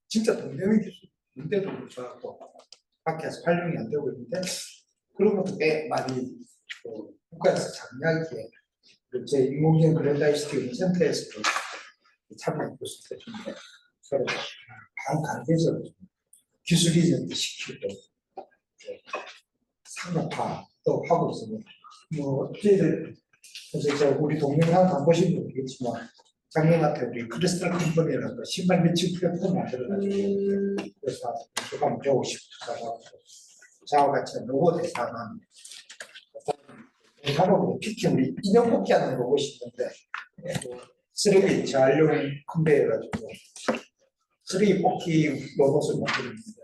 진짜 돈 되는 기술인데도 불구하고 밖에서 활용이 안 되고 있는데 그런 것도 꽤 많이 국가에서 장려하기에 제 인공지능 그랜다이스트 센터에서도 참여해 보실 때 서로 관계적으로 기술 이전도 시키고 상업화도 하고 있습니다. 뭐 저희들 그래서 우리 동영상 안 보신 분 모르겠지만 작년 같은 우리 크리스탈 컴퍼니라고 신발 매칭 플랫폼 만들어가지고 그래서 소감 배우고 싶어서 저와 같이 로고 대상한 작업으로 특히 우리 인형 뽑기 하는 로봇이 있는데 쓰레기 재활용 컨베이어가지고 쓰레기 뽑기 로봇을 만들었는데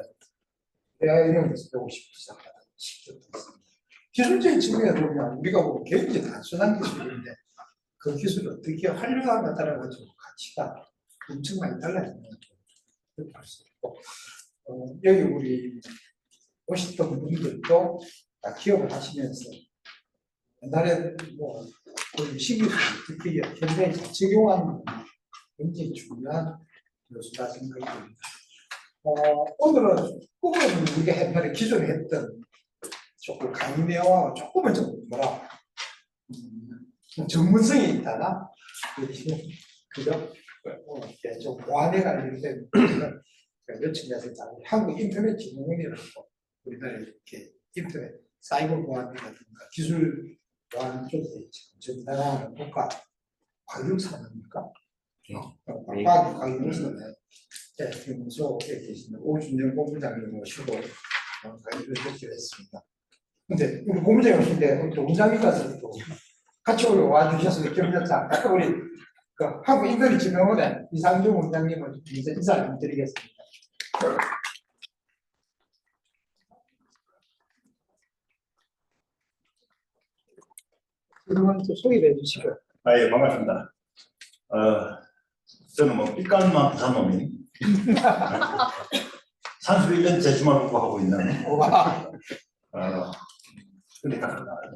내가 이런 데서 배우고 싶어서 시켰습니다. 기술적인 측면에서 보면 우리가 보면 굉장히 단순한 기술인데 그 기술을 어떻게 활용하느냐에 따라 가지고 가치가 엄청 많이 달라지는 걸 볼 수 있고 여기 우리 오셨던 분들도 다 기업을 하시면서 옛날에 뭐 시기술 특히 현대에 적용하는 굉장히 중요한 요소다 생각이 듭니다. 오늘은 우리가 옛날에 기존에 했던 조금 강의 내용하고 조금은 좀 뭐라 전문성이 있다나 그죠? 좀 보안에 관련된 며칠 전에 한국인터넷진흥원이라고 우리나라에 이렇게 인터넷 사이버 보안이라든가 기술 보안 쪽에 전담하는 국가 과학산업입니까? 과학산업 교무소에 계시는 오준영 본부장님 모시고 강의를 듣기로 했습니다. 근데 우리 본부장님 오신데 우리 원장님 가서 또 같이 와주셔서 기억났다. 아까 우리 그 한국인터넷진흥원의 이상준 원장님을 인사를 좀 드리겠습니다. 그러면 또 소개해 주시고요. 예, 반갑습니다. 저는 뭐 삐까만 부산놈인 31년째 주말 공부하고 있는 근데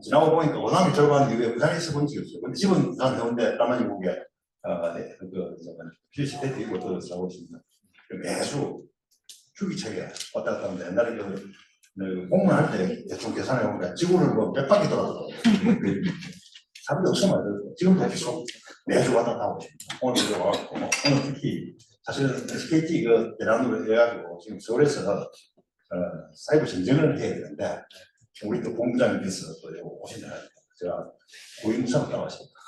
지나고 보니까 워낙 절반 이후에 부산에 있어 본 적이 없어요. 근데 집은 부산 해운대 까마귀 고개 필시테이트 이고 들어서 있습니다. 매주 휴기차게 왔다 갔다 하는데 옛날에 공무원할 때 대충 계산해 보니까 지구를 뭐 100바퀴 돌아서 사람이 없으면 말이에요. 지금도 계속 매주 왔다 갔다 하고 있습니다. 오늘도 와갖고 오늘 특히 사실은 SKT 대란으로 해가지고 지금 서울에서 사이버 전쟁을 해야 되는데 우리 또 본부장님께서 또 오시잖아요. 제가 고위무사로 나왔습니다.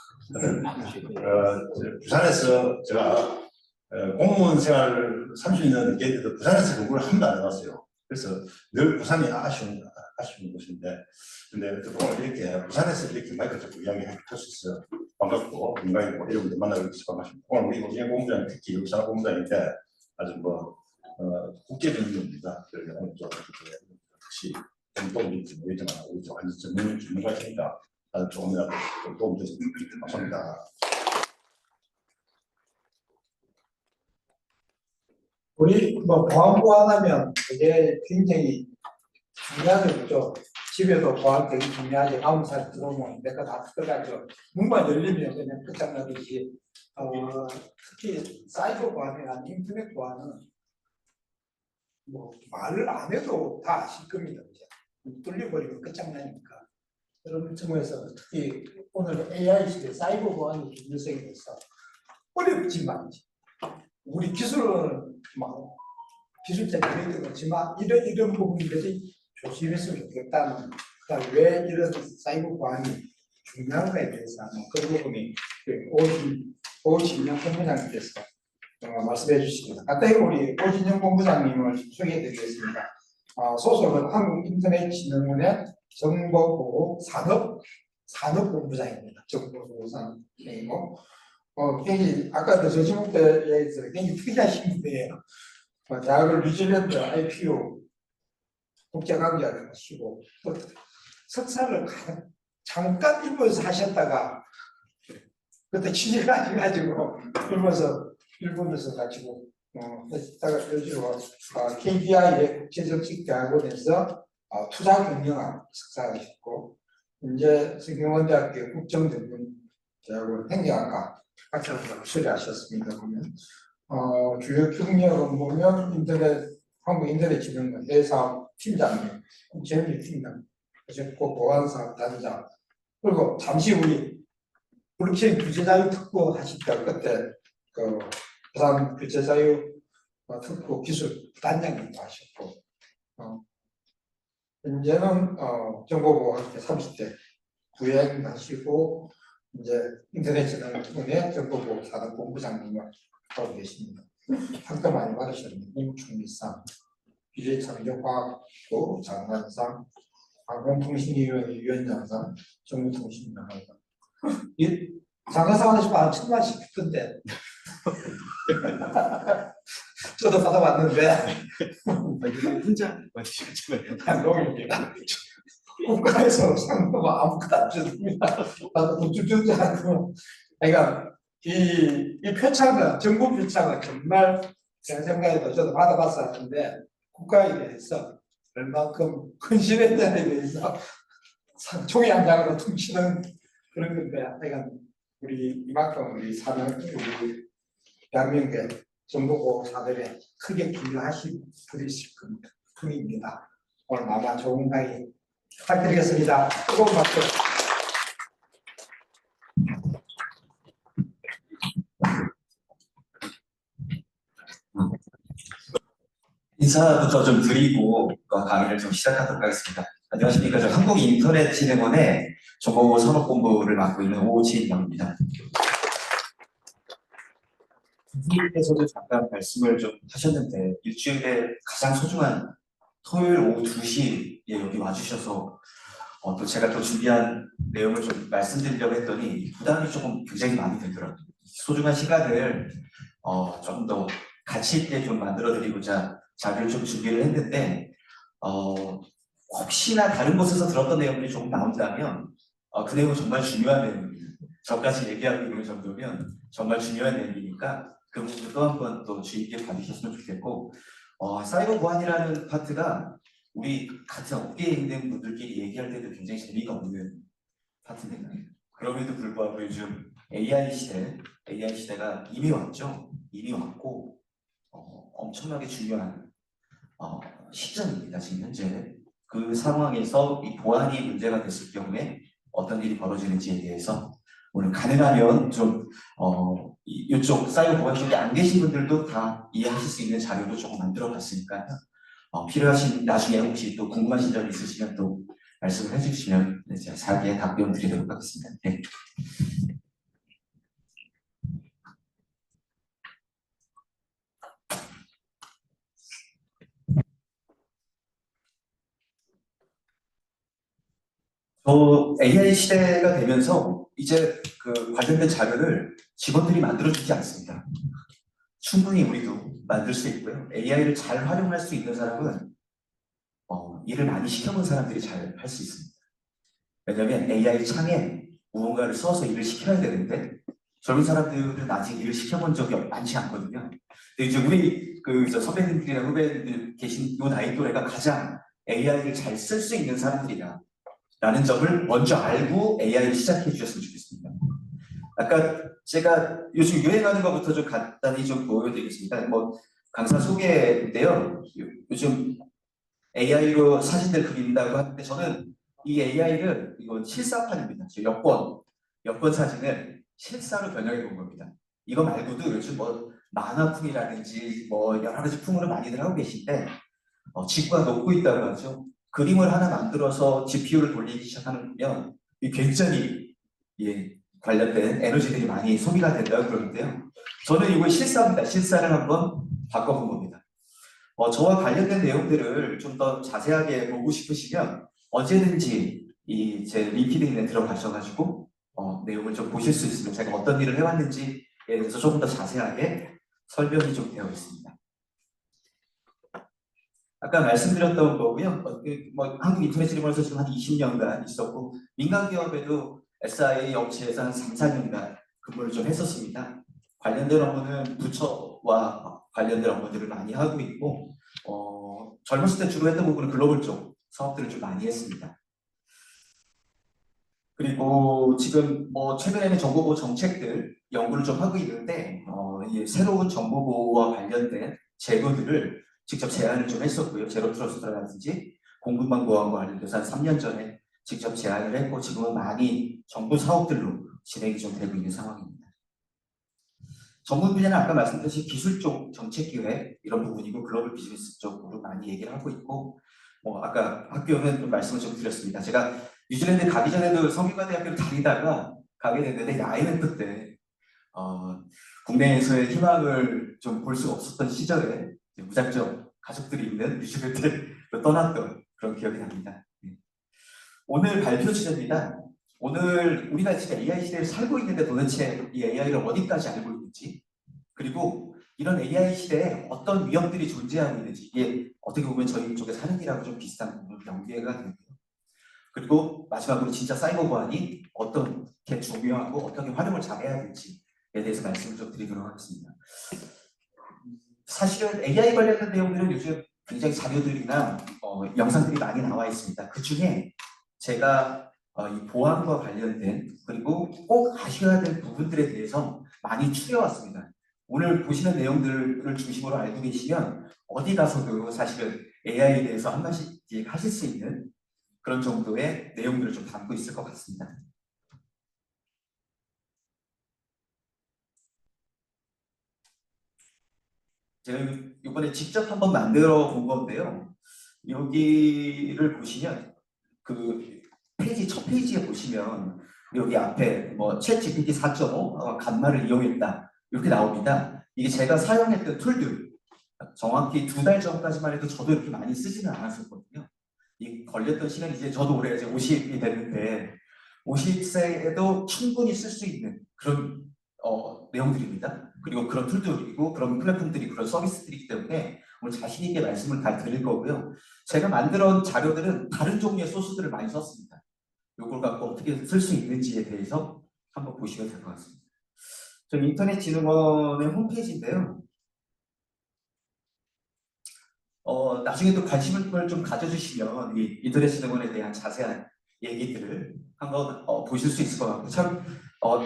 부산에서 제가 공무원 생활 30년 넘게 부산에서 공부를 한 번도 안 해봤어요. 그래서 늘 부산이 아쉬운 곳인데, 근데 오늘 이렇게 부산에서 이렇게 마이크 잡고 이야기할 수 있어요. 반갑고 건강이고 이런 분들 만나고 있어서 반갑습니다. 오늘 우리 오진영 본부장 특히 부산 본부장인데 아주 국제적인 겁니다. 그래서 오늘 좀 혹시 도움이 되지만 우리 좀 완전 전문가시니까 아주 조금이라도 도움 주시면 감사합니다. 우리 보안하면 이게 굉장히 중요한 거죠. 집에도 보안 되게 중요하지. 아무 사람 들어오면 내가 다 뜯어가지고 문만 열리면 그냥 끝장나듯이 특히 사이버 보안이나 인터넷 보안은 뭐 말을 안 해도 다 아실 겁니다. 뚫려버리면 끝장나니까. 그런 측면에서 특히 오늘 AI 시대 사이버 보안의 중요성에 대해서 어렵지만 우리 기술은 기술자들이 그렇지만 이런 부분들이 조심했으면 좋겠다는, 왜 이런 사이버 보안이 중요한가에 대해서 그런 부분이 오진영 본부장님께서 말씀해 주시겠습니다. 간단히 우리 오진영 본부장님을 소개해 드리겠습니다. 소속은 한국인터넷진흥원의 정보보호 산업본부장입니다. 정보보호산업이고 굉장히 아까도 저 지목 때에서 굉장히 특이하신 분이에요. 대학을 뉴질랜드 IPO 국제관계를 하시고 석사를 잠깐 일본에서 하셨다가 그때 취직을 해가지고 일본에서 가지고 했다가 KDI의 국제정책대학원에서 투자경영학 석사하셨고 현재 성균관대학교 국정전문대학원 행정학과 박사학위를 수료하셨습니다. 보면 주요 경력은 보면 한국인터넷진흥원 A사업 팀장, 재무팀장, 하셨고 보안사업 단장, 그리고 잠시 우리 블록체인 규제자유 특구 하실 때 그때 그 부산 규제자유 특구 기술 단장님도 하셨고 현재는 정보보호 30대 부행하시고 이제 인터넷진흥원의 정보보호 산업본부장님을 하고 계십니다. 상도 많이 받으셨는데 국총리상, 규제창조과학부 장관상, 방송통신위원회 위원장상, 정보통신위원회상. 이 장관상 하나씩 한 1,000만씩 듣던데 저도 받아봤는데 혼자 받으셨잖아요. 감동입니다. 국가에서 상도가 아무것도 안 줍니다. 나도 돈 주지 않고. 그러니까 이 표창은 정부 표창은 정말 제 생각에도 저도 받아봤었는데 국가에 대해서 얼만큼 헌신했냐에 대해서 총이 한 장으로 퉁치는 그런 건데 하여간 우리 이만큼 우리 사는 우리 대한민국의 정보보호사들의 크게 기여하신 분이실 분입니다. 오늘 아마 좋은 강의 부탁드리겠습니다. 뜨거운 박수. 인사부터 좀 드리고 강의를 좀 시작하도록 하겠습니다. 안녕하십니까. 저 한국인터넷진흥원의 정보보호 산업본부를 맡고 있는 오진영입니다. 선생님께서도 잠깐 말씀을 좀 하셨는데 일주일에 가장 소중한 토요일 오후 2시에 여기 와주셔서 또 제가 또 준비한 내용을 좀 말씀드리려고 했더니 부담이 조금 굉장히 많이 되더라고요. 소중한 시간을 좀 더 가치 있게 좀 만들어드리고자 자료를 좀 준비를 했는데 혹시나 다른 곳에서 들었던 내용들이 조금 나온다면 그 내용은 정말 중요한 내용입니다. 저까지 얘기하고 있는 정도면 정말 중요한 내용이니까 그 부분도 한번 또 주의 깊게 봐주셨으면 좋겠고 사이버 보안이라는 파트가 우리 같은 업계에 있는 분들끼리 얘기할 때도 굉장히 재미가 없는 파트입니다. 그럼에도 불구하고 요즘 AI 시대가 이미 왔죠. 이미 왔고 엄청나게 중요한 시점입니다. 지금 현재 그 상황에서 이 보안이 문제가 됐을 경우에 어떤 일이 벌어지는지에 대해서 오늘 가능하면 좀 이쪽 사이버 보안 쪽에 안 계신 분들도 다 이해하실 수 있는 자료도 조금 만들어 봤으니까 필요하신 나중에 혹시 또 궁금하신 점 있으시면 또 말씀을 해주시면 제가 자세하게 답변 드리도록 하겠습니다. 네. AI 시대가 되면서 이제 그 관련된 자료를 직원들이 만들어주지 않습니다. 충분히 우리도 만들 수 있고요. AI를 잘 활용할 수 있는 사람은 일을 많이 시켜본 사람들이 잘 할 수 있습니다. 왜냐하면 AI 창에 무언가를 써서 일을 시켜야 되는데 젊은 사람들은 아직 일을 시켜본 적이 많지 않거든요. 근데 이제 우리 선배님들이나 후배들 계신 이 나이 또래가 가장 AI를 잘 쓸 수 있는 사람들이다 라는 점을 먼저 알고 AI를 시작해 주셨으면 좋겠습니다. 아까 제가 요즘 유행하는 것부터 좀 간단히 좀 보여드리겠습니다. 강사 소개인데요. 요즘 AI로 사진들 그린다고 하는데 저는 이 AI를 이건 실사판입니다. 여권 사진을 실사로 변형해 본 겁니다. 이거 말고도 요즘 만화풍이라든지 여러 가지 풍으로 많이들 하고 계신데 직구가 높고 있다고 하죠. 그림을 하나 만들어서 GPU를 돌리기 시작하면 굉장히 관련된 에너지들이 많이 소비가 된다고 그러는데요. 저는 이거 실사입니다. 실사를 한번 바꿔본 겁니다. 저와 관련된 내용들을 좀 더 자세하게 보고 싶으시면 언제든지 제 링크드인에 들어가셔가지고 내용을 좀 보실 수 있으면 제가 어떤 일을 해왔는지에 대해서 조금 더 자세하게 설명이 좀 되어 있습니다. 아까 말씀드렸던 거고요. 한국 인터넷진흥원에서 지금 한 20년간 있었고 민간 기업에도 SI 업체에서 한 3, 4년간 근무를 좀 했었습니다. 관련된 업무는 부처와 관련된 업무들을 많이 하고 있고 젊었을 때 주로 했던 부분은 글로벌 쪽 사업들을 좀 많이 했습니다. 그리고 지금 최근에는 정보보호 정책들 연구를 좀 하고 있는데 이 새로운 정보 보호와 관련된 제도들을 직접 제안을 좀 했었고요. 제로 트러스트라든지 공급망 보안과 관련돼서 한 3년 전에 직접 제안을 했고 지금은 많이 정부 사업들로 진행이 좀 되고 있는 상황입니다. 전문 분야는 아까 말씀드린 기술 쪽 정책 기획 이런 부분이고 글로벌 비즈니스 쪽으로 많이 얘기를 하고 있고 아까 학교는 좀 말씀을 좀 드렸습니다. 제가 뉴질랜드 가기 전에도 성균관대학교를 다니다가 가게 됐는데 IMF 때 국내에서의 희망을 좀 볼 수 없었던 시절에 무작정 가족들이 있는 뉴질랜드로 떠났던 그런 기억이 납니다. 오늘 발표 주제입니다. 오늘 우리가 지금 AI 시대에 살고 있는데 도대체 이 AI를 어디까지 알고 있는지 그리고 이런 AI 시대에 어떤 위험들이 존재하고 있는지 이게 어떻게 보면 저희 쪽에 사는 일하고 좀 비슷한 부분으로 연계가 되고요. 그리고 마지막으로 진짜 사이버 보안이 어떻게 중요하고 어떻게 활용을 잘해야 될지에 대해서 말씀을 좀 드리도록 하겠습니다. 사실은 AI 관련된 내용들은 요즘 굉장히 자료들이나 영상들이 많이 나와 있습니다. 그 중에 제가 이 보안과 관련된 그리고 꼭 아셔야 될 부분들에 대해서 많이 추려왔습니다. 오늘 보시는 내용들을 중심으로 알고 계시면 어디 가서도 사실은 AI에 대해서 한 말씩 하실 수 있는 그런 정도의 내용들을 좀 담고 있을 것 같습니다. 제가 이번에 직접 한번 만들어 본 건데요. 여기를 보시면 그 페이지 첫 페이지에 보시면 여기 앞에 챗 GPT 4.5 간말을 이용했다 이렇게 나옵니다. 이게 제가 사용했던 툴들 정확히 2달 전까지만 해도 저도 이렇게 많이 쓰지는 않았었거든요. 이 걸렸던 시간이 이제 저도 올해 이제 50이 됐는데 50세에도 충분히 쓸 수 있는 그런 내용들입니다. 그리고 그런 툴들이고 그런 플랫폼들이 그런 서비스들이기 때문에 오늘 자신 있게 말씀을 다 드릴 거고요. 제가 만들어 자료들은 다른 종류의 소스들을 많이 썼습니다. 이걸 갖고 어떻게 쓸 수 있는지에 대해서 한번 보시면 될 것 같습니다. 저희 인터넷진흥원의 홈페이지인데요. 나중에 또 관심을 좀 가져주시면 이 인터넷진흥원에 대한 자세한 얘기들을 한번 보실 수 있을 것 같고 참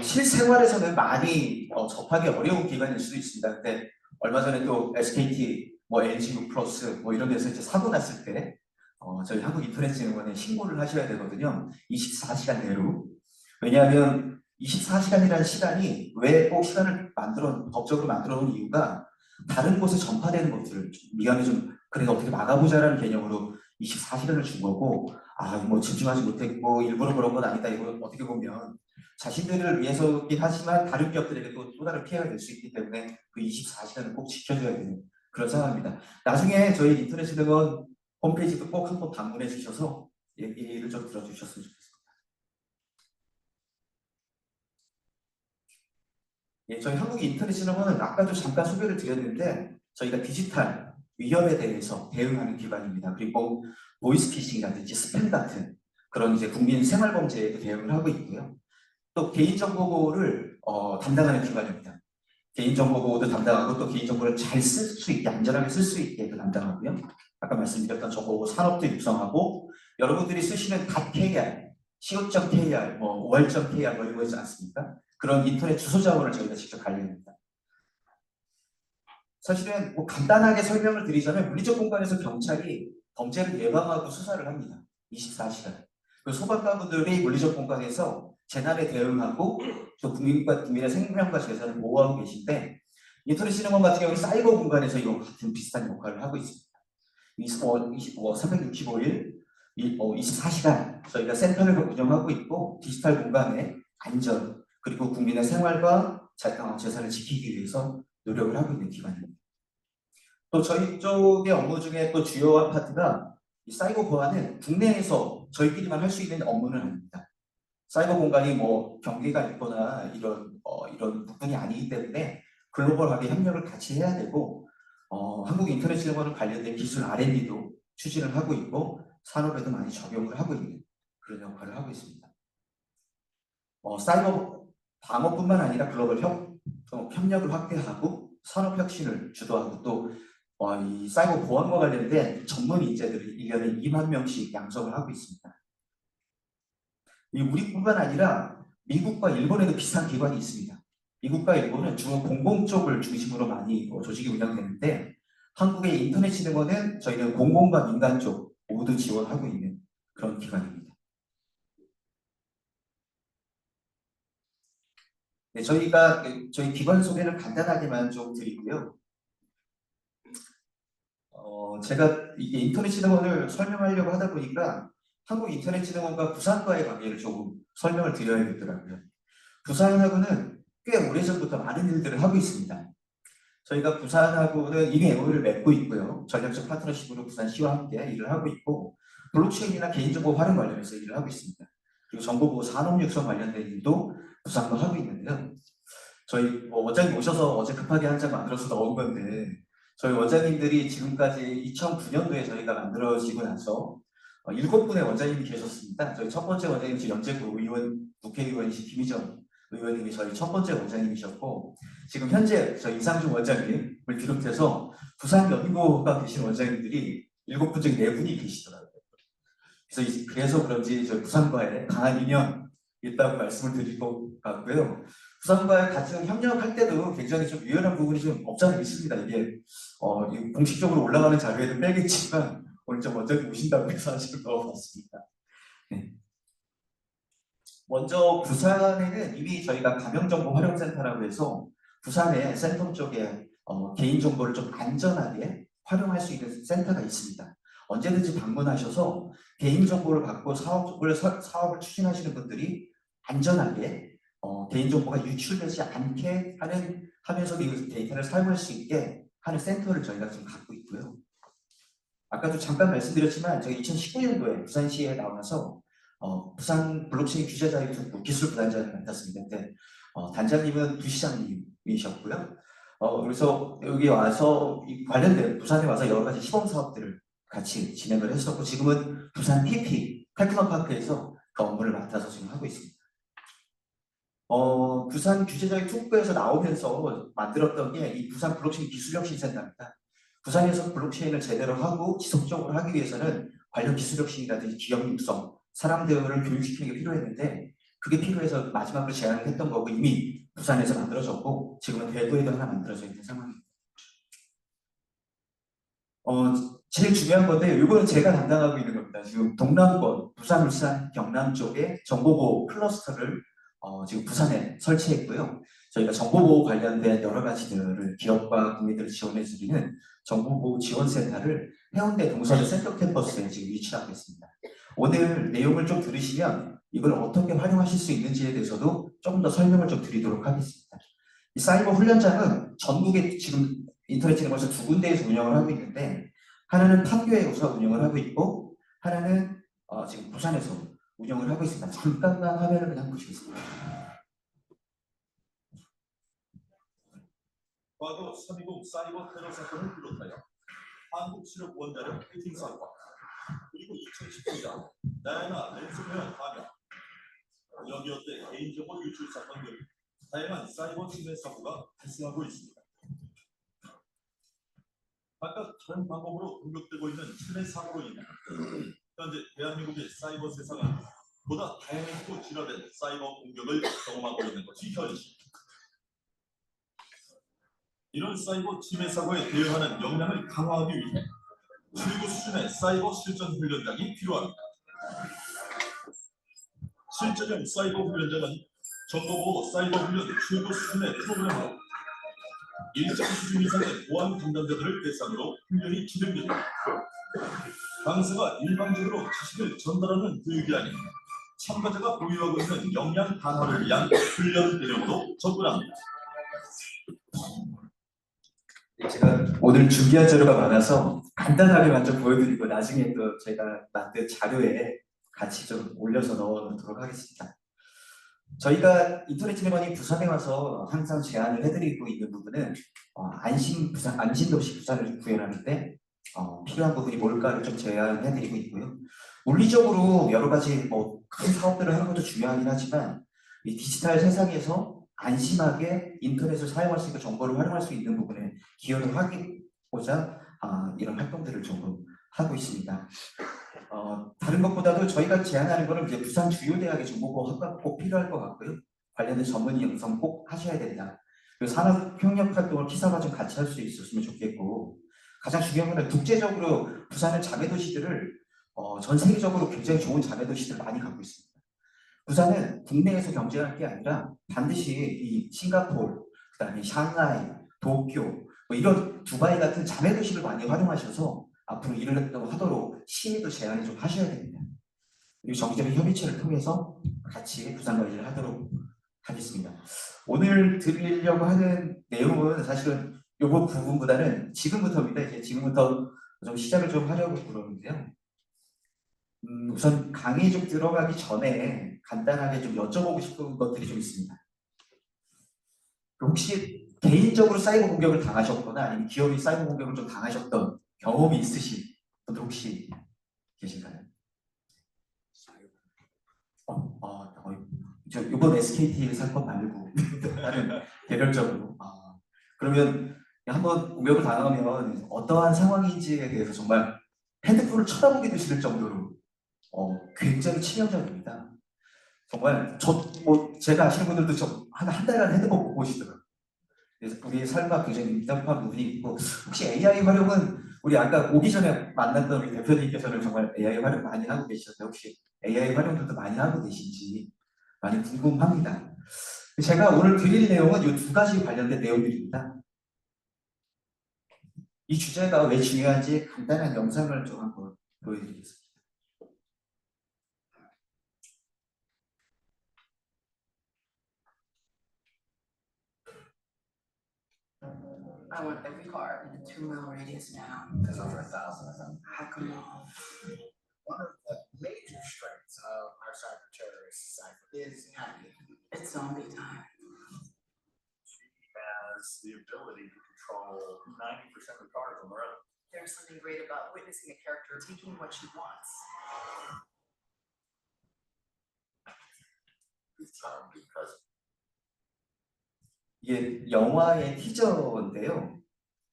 실생활에서는 많이 접하기 어려운 기관일 수도 있습니다. 근데 얼마 전에 또 SKT, LG U+, 이런 데서 이제 사고 났을 때 저희 한국인터넷진흥원에 신고를 하셔야 되거든요. 24시간 내로. 왜냐하면 24시간이라는 시간이 왜 꼭 시간을 법적으로 만들어 놓은 이유가 다른 곳에 전파되는 것들을 미연에 좀 그래도 어떻게 막아보자라는 개념으로 24시간을 준 거고 집중하지 못했고 일부러 그런 건 아니다. 이거 어떻게 보면 자신들을 위해서긴 하지만 다른 기업들에게 또 다른 피해가 될 수 있기 때문에 그 24시간을 꼭 지켜줘야 되는 그런 상황입니다. 나중에 저희 인터넷진흥원 홈페이지도 꼭 한번 방문해 주셔서 얘기를 좀 들어주셨으면 좋겠습니다. 저희 한국인터넷진흥원은 아까도 잠깐 소개를 드렸는데 저희가 디지털 위협에 대해서 대응하는 기관입니다. 그리고 보이스피싱이라든지 스팸 같은 그런 이제 국민 생활범죄에도 대응을 하고 있고요. 또 개인정보보호를 담당하는 기관입니다. 개인정보보호도 담당하고 또 개인정보를 잘 쓸 수 있게 안전하게 쓸 수 있게도 담당하고요. 아까 말씀드렸던 정보보호 산업도 육성하고 여러분들이 쓰시는 .kr, co.kr, 월.kr 이런 거 있지 않습니까? 그런 인터넷 주소 자원을 저희가 직접 관리합니다. 사실은 간단하게 설명을 드리자면 물리적 공간에서 경찰이 범죄를 예방하고 수사를 합니다. 24시간. 그 소방관분들이 물리적 공간에서 재난에 대응하고 또 국민의 생명과 재산을 보호하고 계신데 인터넷진흥원 같은 경우는 사이버 공간에서 이와 같은 비슷한 역할을 하고 있습니다. 365일 24시간 저희가 센터를 운영하고 있고 디지털 공간의 안전 그리고 국민의 생활과 재산을 지키기 위해서 노력을 하고 있는 기관입니다. 또 저희 쪽의 업무 중에 또 주요한 파트가 이 사이버 보안은 국내에서 저희끼리만 할 수 있는 업무는 아닙니다. 사이버 공간이 경계가 있거나 이런 부분이 아니기 때문에 글로벌하게 협력을 같이 해야 되고 한국인터넷진흥원은 관련된 기술 R&D도 추진을 하고 있고 산업에도 많이 적용을 하고 있는 그런 역할을 하고 있습니다. 사이버 방어뿐만 아니라 글로벌 협력을 확대하고 산업 혁신을 주도하고 또 이 사이버 보안과 관련된 전문 인재들을 1년에 2만 명씩 양성을 하고 있습니다. 우리뿐만 아니라 미국과 일본에도 비슷한 기관이 있습니다. 미국과 일본은 주로 공공 쪽을 중심으로 많이 조직이 운영되는데 한국의 인터넷진흥원은 저희는 공공과 민간 쪽 모두 지원하고 있는 그런 기관입니다. 네, 저희가 저희 기관 소개를 간단하게만 좀 드리고요. 제가 이게 인터넷진흥원을 설명하려고 하다 보니까 한국인터넷진흥원과 부산과의 관계를 조금 설명을 드려야겠더라고요. 부산하고는 꽤 오래전부터 많은 일들을 하고 있습니다. 저희가 부산하고는 이미 MOU를 맺고 있고요. 전략적 파트너십으로 부산시와 함께 일을 하고 있고 블록체인이나 개인정보 활용 관련해서 일을 하고 있습니다. 그리고 정보보호 산업 육성 관련된 일도 부산과 하고 있는데요. 저희 원장님 오셔서 어제 급하게 한 장 만들어서 넣은 건데 저희 원장님들이 지금까지 2009년도에 저희가 만들어지고 나서 7분의 원장님이 계셨습니다. 저희 첫 번째 원장님이 지금 연재구 의원, 국회의원이신 김희정 의원님이 저희 첫 번째 원장님이셨고 지금 현재 저희 이상중 원장님을 비롯해서 부산연구가 계신 원장님들이 7분 중에 4분이 계시더라고요. 그래서 그런지 저희 부산과의 강한 인연이 있다고 말씀을 드릴 것 같고요. 부산과의 같이 협력할 때도 굉장히 좀 유연한 부분이 좀 없잖아 있습니다. 이게 공식적으로 올라가는 자료에는 빼겠지만 오늘 좀 원장님 오신다고 해서 사실 넣어봤습니다. 네. 먼저 부산에는 이미 저희가 가명정보 활용센터라고 해서 부산의 센텀 쪽에 개인정보를 좀 안전하게 활용할 수 있는 센터가 있습니다. 언제든지 방문하셔서 개인정보를 갖고 사업을 추진하시는 분들이 안전하게 개인정보가 유출되지 않게 하면서도 이 데이터를 사용할 수 있게 하는 센터를 저희가 지금 갖고 있고요. 아까도 잠깐 말씀드렸지만 저희 2019년도에 부산시에 나와서 부산 블록체인 규제자유특구 기술 부단장을 맡았습니다. 그때 단장님은 부시장님이셨고요. 그래서 여기 와서 관련된 부산에 와서 여러 가지 시범 사업들을 같이 진행을 했었고 지금은 부산 PP 테크노파크에서 그 업무를 맡아서 지금 하고 있습니다. 부산 규제자유특구에서 나오면서 만들었던 게 이 부산 블록체인 기술혁신센터입니다. 부산에서 블록체인을 제대로 하고 지속적으로 하기 위해서는 관련 기술혁신이라든지 기업 육성, 사람들을 교육시키는 게 필요했는데 그게 필요해서 마지막으로 제안을 했던 거고 이미 부산에서 만들어졌고 지금은 대구에도 하나 만들어져 있는 상황입니다. 제일 중요한 건데 이거는 제가 담당하고 있는 겁니다. 지금 동남권, 부산, 울산, 경남 쪽에 정보보호 클러스터를 지금 부산에 설치했고요. 저희가 정보보호 관련된 여러 가지들을 기업과 국민들을 지원해드리는 정보보호 지원센터를 해운대 동서대 센터 캠퍼스에 지금 위치하고 있습니다. 오늘 내용을 좀 들으시면 이걸 어떻게 활용하실 수 있는지에 대해서도 조금 더 설명을 좀 드리도록 하겠습니다. 이 사이버 훈련장은 전국에 지금 인터넷진흥원에서 2군데에서 운영을 하고 있는데 하나는 판교에서 운영을 하고 있고 하나는 지금 부산에서 운영을 하고 있습니다. 잠깐만 화면을 그냥 보시겠습니다. 과거 3.20 사이버 테러 사건을 비롯하여 한국 수력 원자력 해킹 사건 그리고 2019년 다양한 랜섬웨어 감염, 여기어 때 개인정보 유출 사건 등 다양한 사이버 침해 사고가 발생하고 있습니다. 각각 다른 방법으로 공격되고 있는 침해 사고로 인해 현재 대한민국의 사이버 세상은 보다 다양하고 진화된 사이버 공격을 경험하고 있는 것이 현실. 이런 사이버 침해 사고에 대응하는 역량을 강화하기 위해 최고 수준의 사이버 실전 훈련장이 필요합니다. 실전형 사이버 훈련장은 정보보호 사이버 훈련 최고 수준의 프로그램으로 일정 수준 이상의 보안 담당자들을 대상으로 훈련이 진행됩니다. 강사가 일방적으로 지식을 전달하는 교육이 아닌 참가자가 보유하고 있는 역량 강화를 위한 훈련 개념으로 접근합니다. 제가 오늘 준비한 자료가 많아서 간단하게만 좀 보여드리고 나중에 또 제가 만든 자료에 같이 좀 올려서 넣어놓도록 하겠습니다. 저희가 인터넷진흥원이 부산에 와서 항상 제안을 해드리고 있는 부분은 안심도시 부산을 구현하는데 필요한 부분이 뭘까를 좀 제안해드리고 있고요. 물리적으로 여러 가지 큰 사업들을 하는 것도 중요하긴 하지만 이 디지털 세상에서 안심하게 인터넷을 사용할 수 있고 정보를 활용할 수 있는 부분에 기여를 하고자 이런 활동들을 조금 하고 있습니다. 다른 것보다도 저희가 제안하는 거는 이제 부산 주요 대학의 정보보호 학과가 꼭 필요할 것 같고요. 관련된 전문의 양성 꼭 하셔야 된다. 그 산업 협력 활동을 기사가 좀 같이 할 수 있었으면 좋겠고, 가장 중요한 건 국제적으로 부산은 자매 도시들을 전 세계적으로 굉장히 좋은 자매 도시들을 많이 갖고 있습니다. 부산은 국내에서 경쟁할 게 아니라 반드시 이 싱가포르, 그다음에 샹하이, 도쿄, 뭐 이런 두바이 같은 자매 도시를 많이 활용하셔서 앞으로 일을 하도록 시민도 제안을 좀 하셔야 됩니다. 그리고 정기적인 협의체를 통해서 같이 부산 관리를 하도록 하겠습니다. 오늘 드리려고 하는 내용은 사실은 요거 부분보다는 지금부터입니다. 이제 지금부터 좀 시작을 좀 하려고 그러는데요. 우선 강의 좀 들어가기 전에 간단하게 좀 여쭤보고 싶은 것들이 좀 있습니다. 혹시 개인적으로 사이버 공격을 당하셨거나 아니면 기업이 사이버 공격을 좀 당하셨던 경험이 있으신 분들 혹시 계신가요? 저 이번 SKT 사건 말고 다른 개별적으로. 그러면 한번 공격을 당하면 어떠한 상황인지에 대해서 정말 핸드폰을 쳐다보기도 싫을 정도로 굉장히 치명적입니다. 정말 제가 아시는 분들도 한 달간 핸드폰 못 보시더라고요. 그래서 우리의 삶과 굉장히 밀접한 부분이 있고, 혹시 AI 활용은 우리 아까 오기 전에 만났던 우리 대표님께서는 정말 AI 활용 많이 하고 계셨는데 혹시 AI 활용들도 많이 하고 계신지 많이 궁금합니다. 제가 오늘 드릴 내용은 이 두 가지 관련된 내용들입니다. 이 주제가 왜 중요한지 간단한 영상을 좀 한번 보여드리겠습니다. I want every car in a 2-mile radius now. There's over 1,000 of them. Hack them all. One of the major strengths of our cyber terrorist cipher is hacking. It's zombie time. Has the ability to control 90% of the cars on the road. There's something great about witnessing a character taking what she wants. Because 이게 영화의 티저인데요.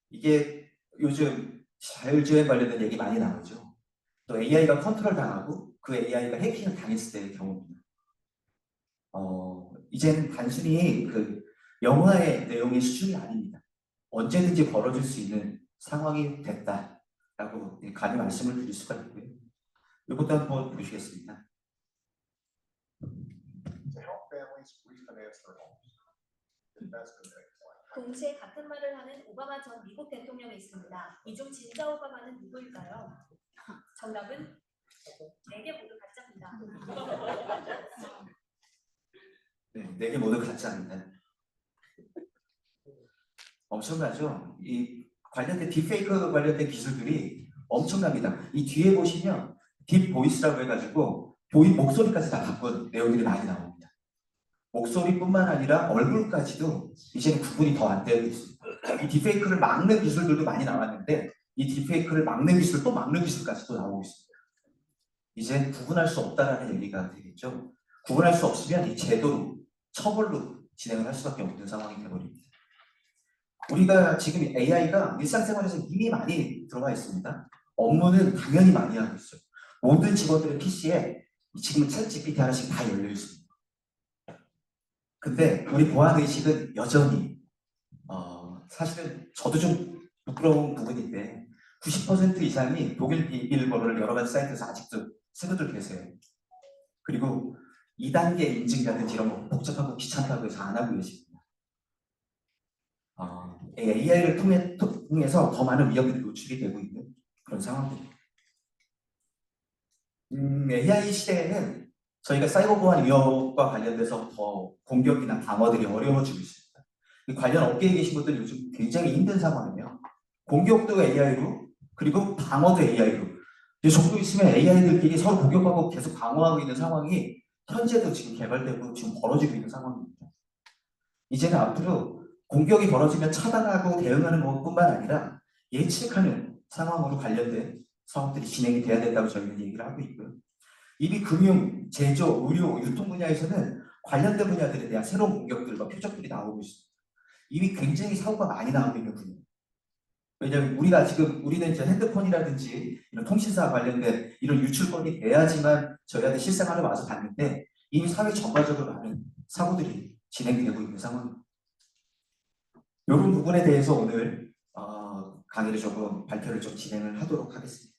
이게 요즘 자율주행 관련된 얘기 많이 나오죠. 또 AI가 컨트롤 당하고 그 AI가 해킹을 당했을 때의 경우입니다. 이제는 단순히 그 영화의 내용의 수준이 아닙니다. 언제든지 벌어질 수 있는 상황이 됐다라고 감히 말씀을 드릴 수가 있고요. 이것도 한번 보시겠습니다. to help families refinance their homes, invest in things like 동시에 같은 말을 하는 오바마 전 미국 대통령이 있습니다. 이 중 진짜 오바마는 누구일까요? 정답은 4개 모두 가짜입니다. 네, 4개 모두 가짜입니다. 엄청나죠? 이 관련된 딥페이크 관련된 기술들이 엄청납니다. 이 뒤에 보시면 딥 보이스라고 해가지고 목소리까지 다 바꾼 내용들이 많이 나옵니다. 목소리뿐만 아니라 얼굴까지도 이제는 구분이 더 안 되고 있습니다. 이 딥페이크를 막는 기술들도 많이 나왔는데 이 딥페이크를 막는 기술 또 막는 기술까지도 나오고 있습니다. 이제 구분할 수 없다라는 얘기가 되겠죠. 구분할 수 없으면 이 제도로 처벌로 진행을 할 수밖에 없는 상황이 되어버립니다. 우리가 지금 AI가 일상생활에서 이미 많이 들어와 있습니다. 업무는 당연히 많이 하고 있어요. 모든 직원들의 PC에 지금 챗GPT 하나씩 다 열려 있습니다. 근데 우리 보안의식은 여전히 사실은 저도 좀 부끄러운 부분인데 90% 이상이 독일 비밀번호를 여러 가지 사이트에서 아직도 쓰고들 계세요. 그리고 2단계 인증이라든지 이런 거 복잡하고 귀찮다고 해서 안 하고 계십니다. AI를 통해서 더 많은 위험들이 노출이 되고 있는 그런 상황입니다. AI 시대에는 저희가 사이버 보안 위협과 관련돼서 더 공격이나 방어들이 어려워지고 있습니다. 이 관련 업계에 계신 분들 요즘 굉장히 힘든 상황이에요. 공격도 AI로 그리고 방어도 AI로 정도 있으면 AI들끼리 서로 공격하고 계속 방어하고 있는 상황이 현재도 지금 개발되고 지금 벌어지고 있는 상황입니다. 이제는 앞으로 공격이 벌어지면 차단하고 대응하는 것뿐만 아니라 예측하는 상황으로 관련된 사업들이 진행이 돼야 된다고 저희는 얘기를 하고 있고요. 이미 금융, 제조, 의료, 유통 분야에서는 관련된 분야들에 대한 새로운 공격들과 표적들이 나오고 있습니다. 이미 굉장히 사고가 많이 나오고 있는 분야. 왜냐하면 우리는 이제 핸드폰이라든지 이런 통신사 관련된 이런 유출권이 돼야지만 저희한테 실생활을 와서 봤는데 이미 사회 전반적으로 많은 사고들이 진행되고 있는 상황입니다. 이런 부분에 대해서 오늘 강의를 조금 발표를 좀 진행을 하도록 하겠습니다.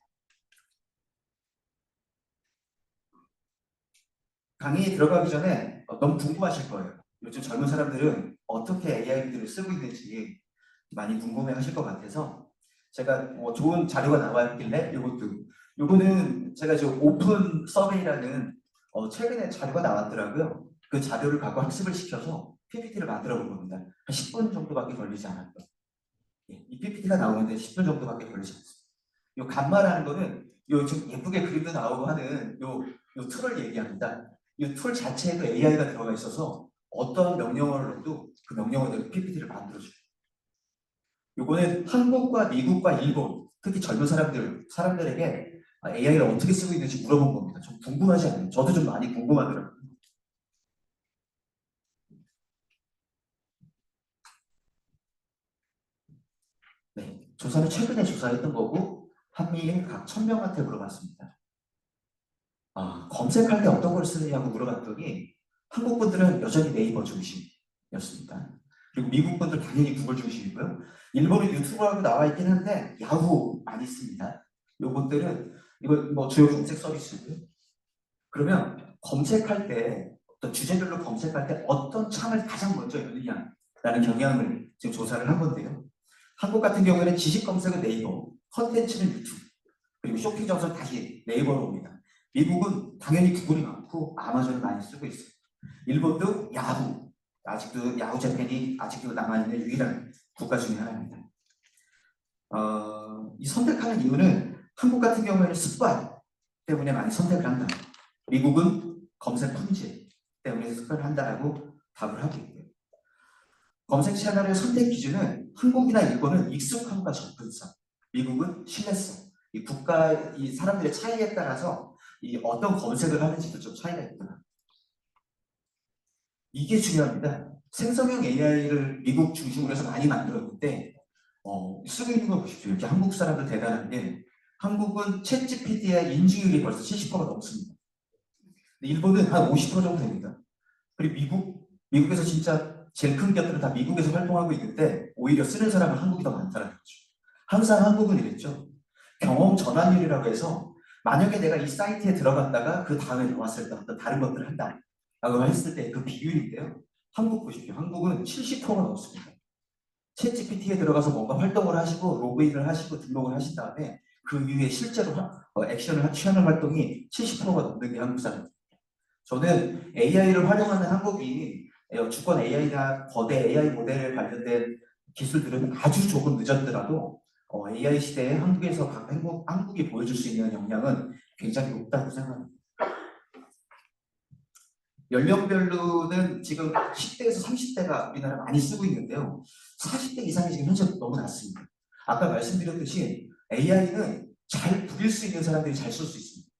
강의에 들어가기 전에 너무 궁금하실 거예요. 요즘 젊은 사람들은 어떻게 AI들을 쓰고 있는지 많이 궁금해 하실 것 같아서 제가 뭐 좋은 자료가 나와 있길래 요거는 제가 지금 오픈 서베이라는 최근에 자료가 나왔더라고요. 그 자료를 갖고 학습을 시켜서 PPT를 만들어 본 겁니다. 한 10분 정도밖에 걸리지 않았고요. 이 PPT가 나오는데 10분 정도밖에 걸리지 않습니다. 요 감마라는 거는 요 좀 예쁘게 그림도 나오고 하는 요 툴을 얘기합니다. 이 툴 자체에도 AI가 들어가 있어서 어떤 명령어를 넣어도 그 명령어대로 PPT를 만들어줘요. 요거는 한국과 미국과 일본, 특히 젊은 사람들에게 AI를 어떻게 쓰고 있는지 물어본 겁니다. 좀 궁금하지 않아요? 저도 좀 많이 궁금하더라고요. 네, 조사는 최근에 조사했던 거고 한미일 각 1000명한테 물어봤습니다. 검색할 때 어떤 걸 쓰느냐고 물어봤더니 한국 분들은 여전히 네이버 중심이었습니다. 그리고 미국 분들 당연히 구글 중심이고요. 일본은 유튜브하고 나와 있긴 한데 야후 많이 씁니다. 요것들은 이거 뭐 주요 검색 서비스고요. 그러면 검색할 때 어떤 주제별로 검색할 때 어떤 창을 가장 먼저 여느냐라는 경향을 지금 조사를 한 건데요. 한국 같은 경우에는 지식 검색은 네이버, 컨텐츠는 유튜브, 그리고 쇼핑 정보는 다시 네이버로 옵니다. 미국은 당연히 구글이 많고 아마존을 많이 쓰고 있어요. 일본도 야후, 아직도 야후 재팬이 아직도 남아있는 유일한 국가 중에 하나입니다. 이 선택하는 이유는 한국 같은 경우에는 습관 때문에 많이 선택을 한다. 미국은 검색 품질 때문에 습관을 한다라고 답을 하고 있고요. 검색 채널의 선택 기준은 한국이나 일본은 익숙함과 접근성, 미국은 신뢰성, 이 사람들의 차이에 따라서 이 어떤 검색을 하는지도 좀 차이가 있구나. 이게 중요합니다. 생성형 AI를 미국 중심으로 해서 많이 만들었는데 쓰고 있는 걸 보십시오. 이렇게 한국 사람들 대단한 게 한국은 챗GPT의 인지율이 벌써 70%가 넘습니다. 일본은 한 50% 정도 됩니다. 그리고 미국에서 진짜 제일 큰 기업들은 다 미국에서 활동하고 있는데 오히려 쓰는 사람은 한국이 더 많다는 거죠. 항상 한국은 이랬죠. 경험 전환율이라고 해서 만약에 내가 이 사이트에 들어갔다가 그 다음에 나왔을 때 어떤 다른 것들을 한다 라고 했을 때 그 비율인데요. 한국 보십시오. 한국은 70%가 넘습니다. 챗 GPT에 들어가서 뭔가 활동을 하시고 로그인을 하시고 등록을 하신 다음에 그 이후에 실제로 액션을 취하는 활동이 70%가 넘는 게 한국 사람입니다. 저는 AI를 활용하는 한국이 주권 AI나 거대 AI 모델에 관련된 기술들은 아주 조금 늦었더라도 AI 시대에 한국에서 한국이 보여줄 수 있는 역량은 굉장히 높다고 생각합니다. 연령별로는 지금 10대에서 30대가 우리나라 많이 쓰고 있는데요. 40대 이상이 지금 현재 너무 낮습니다. 아까 말씀드렸듯이 AI는 잘 부릴 수 있는 사람들이 잘 쓸 수 있습니다.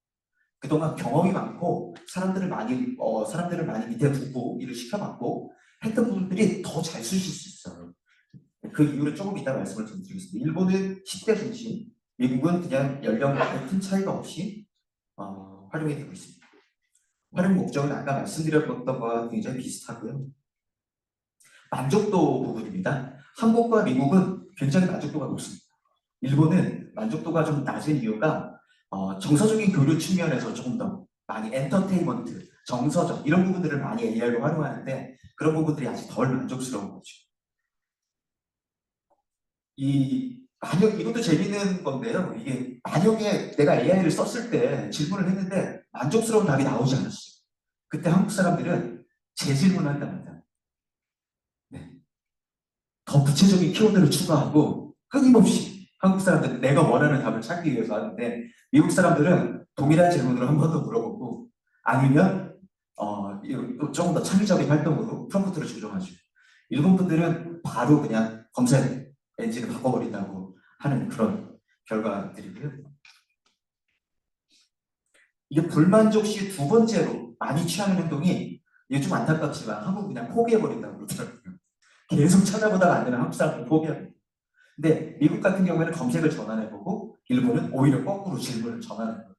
그동안 경험이 많고 사람들을 많이 밑에 두고 일을 시켜봤고 했던 분들이 더 잘 쓰실 수 있어요. 그 이유를 조금 이따 말씀을 좀 드리겠습니다. 일본은 10대 중심, 미국은 그냥 연령에 큰 차이가 없이 활용이 되고 있습니다. 활용 목적은 아까 말씀드렸던 것과 굉장히 비슷하고요. 만족도 부분입니다. 한국과 미국은 굉장히 만족도가 높습니다. 일본은 만족도가 좀 낮은 이유가 정서적인 교류 측면에서 조금 더 많이 엔터테인먼트, 정서적 이런 부분들을 많이 AI로 활용하는데 그런 부분들이 아직 덜 만족스러운 거죠. 이것도 재밌는 건데요. 이게 만약에 내가 AI를 썼을 때 질문을 했는데 만족스러운 답이 나오지 않았어요. 그때 한국 사람들은 재질문을 한답니다. 네. 더 구체적인 키워드를 추가하고 끊임없이 한국 사람들은 내가 원하는 답을 찾기 위해서 하는데 미국 사람들은 동일한 질문을 한 번 더 물어보고 아니면 조금 더 창의적인 활동으로 프롬프트를 조정하죠. 일본 분들은 바로 그냥 검색 엔진을 바꿔버린다고 하는 그런 결과들이고요. 이게 불만족 시 두 번째로 많이 취하는 행동이 이게 좀 안타깝지만 한국은 그냥 포기해버린다고 그러더라고요. 계속 찾아보다가 안 되면 한국 사람들은 포기합니다. 근데 미국 같은 경우에는 검색을 전환해보고 일본은 오히려 거꾸로 질문을 전환해요.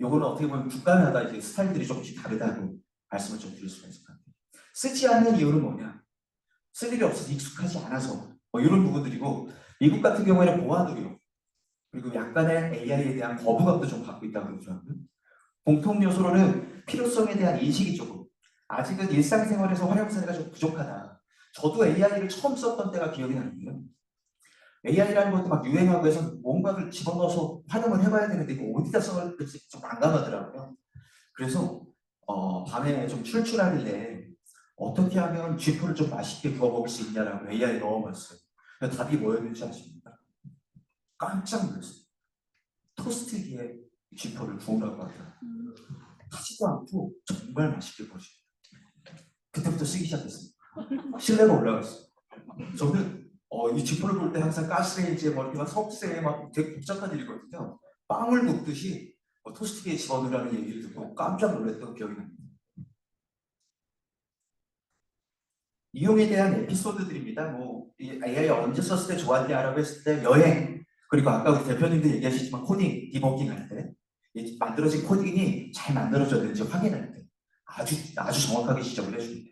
요거는 어떻게 보면 국가마다 이제 스타일들이 조금씩 다르다고 말씀을 좀 드릴 수가 있을 것 같아요. 쓰지 않는 이유는 뭐냐? 쓸 일이 없어서 익숙하지 않아서 뭐 이런 부분들이고 미국 같은 경우에는 보안 우려 그리고 약간의 AI에 대한 거부감도 좀 갖고 있다고 그러더라고요. 공통 요소로는 필요성에 대한 인식이 조금 아직은 일상생활에서 활용 사례가 좀 부족하다. 저도 AI를 처음 썼던 때가 기억이 나는데요. AI라는 것도 막 유행하고 해서 뭔가를 집어넣어서 활용을 해봐야 되는데 이거 어디다 써야 될지 좀 난감하더라고요. 그래서 밤에 좀 출출하길래 어떻게 하면 쥐포를 좀 맛있게 구워 먹을 수 있냐라고 AI에 넣어봤어요. 답이 뭐였는지 아십니까? 깜짝 놀랐어요. 토스트기에 쥐포를 구우라고 하더라고요. 하지도 않고 정말 맛있게 구워집니다. 그때부터 쓰기 시작했습니다. 신뢰가 올라갔어요. 저는 이 쥐포를 볼 때 항상 가스레인지에 뭐 이렇게 막 석쇠에 막 되게 복잡한 일이거든요. 빵을 굽듯이 토스트기에 집어넣으라는 얘기를 듣고 깜짝 놀랐던 기억이 납니다. 이용에 대한 에피소드들입니다. 이 AI 언제 썼을 때 좋았냐라고 했을 때 여행 그리고 아까 우리 대표님도 얘기하시지만 코딩, 디버깅 할 때 만들어진 코딩이 잘 만들어졌는지 확인할 때 아주 정확하게 지적을 해줍니다.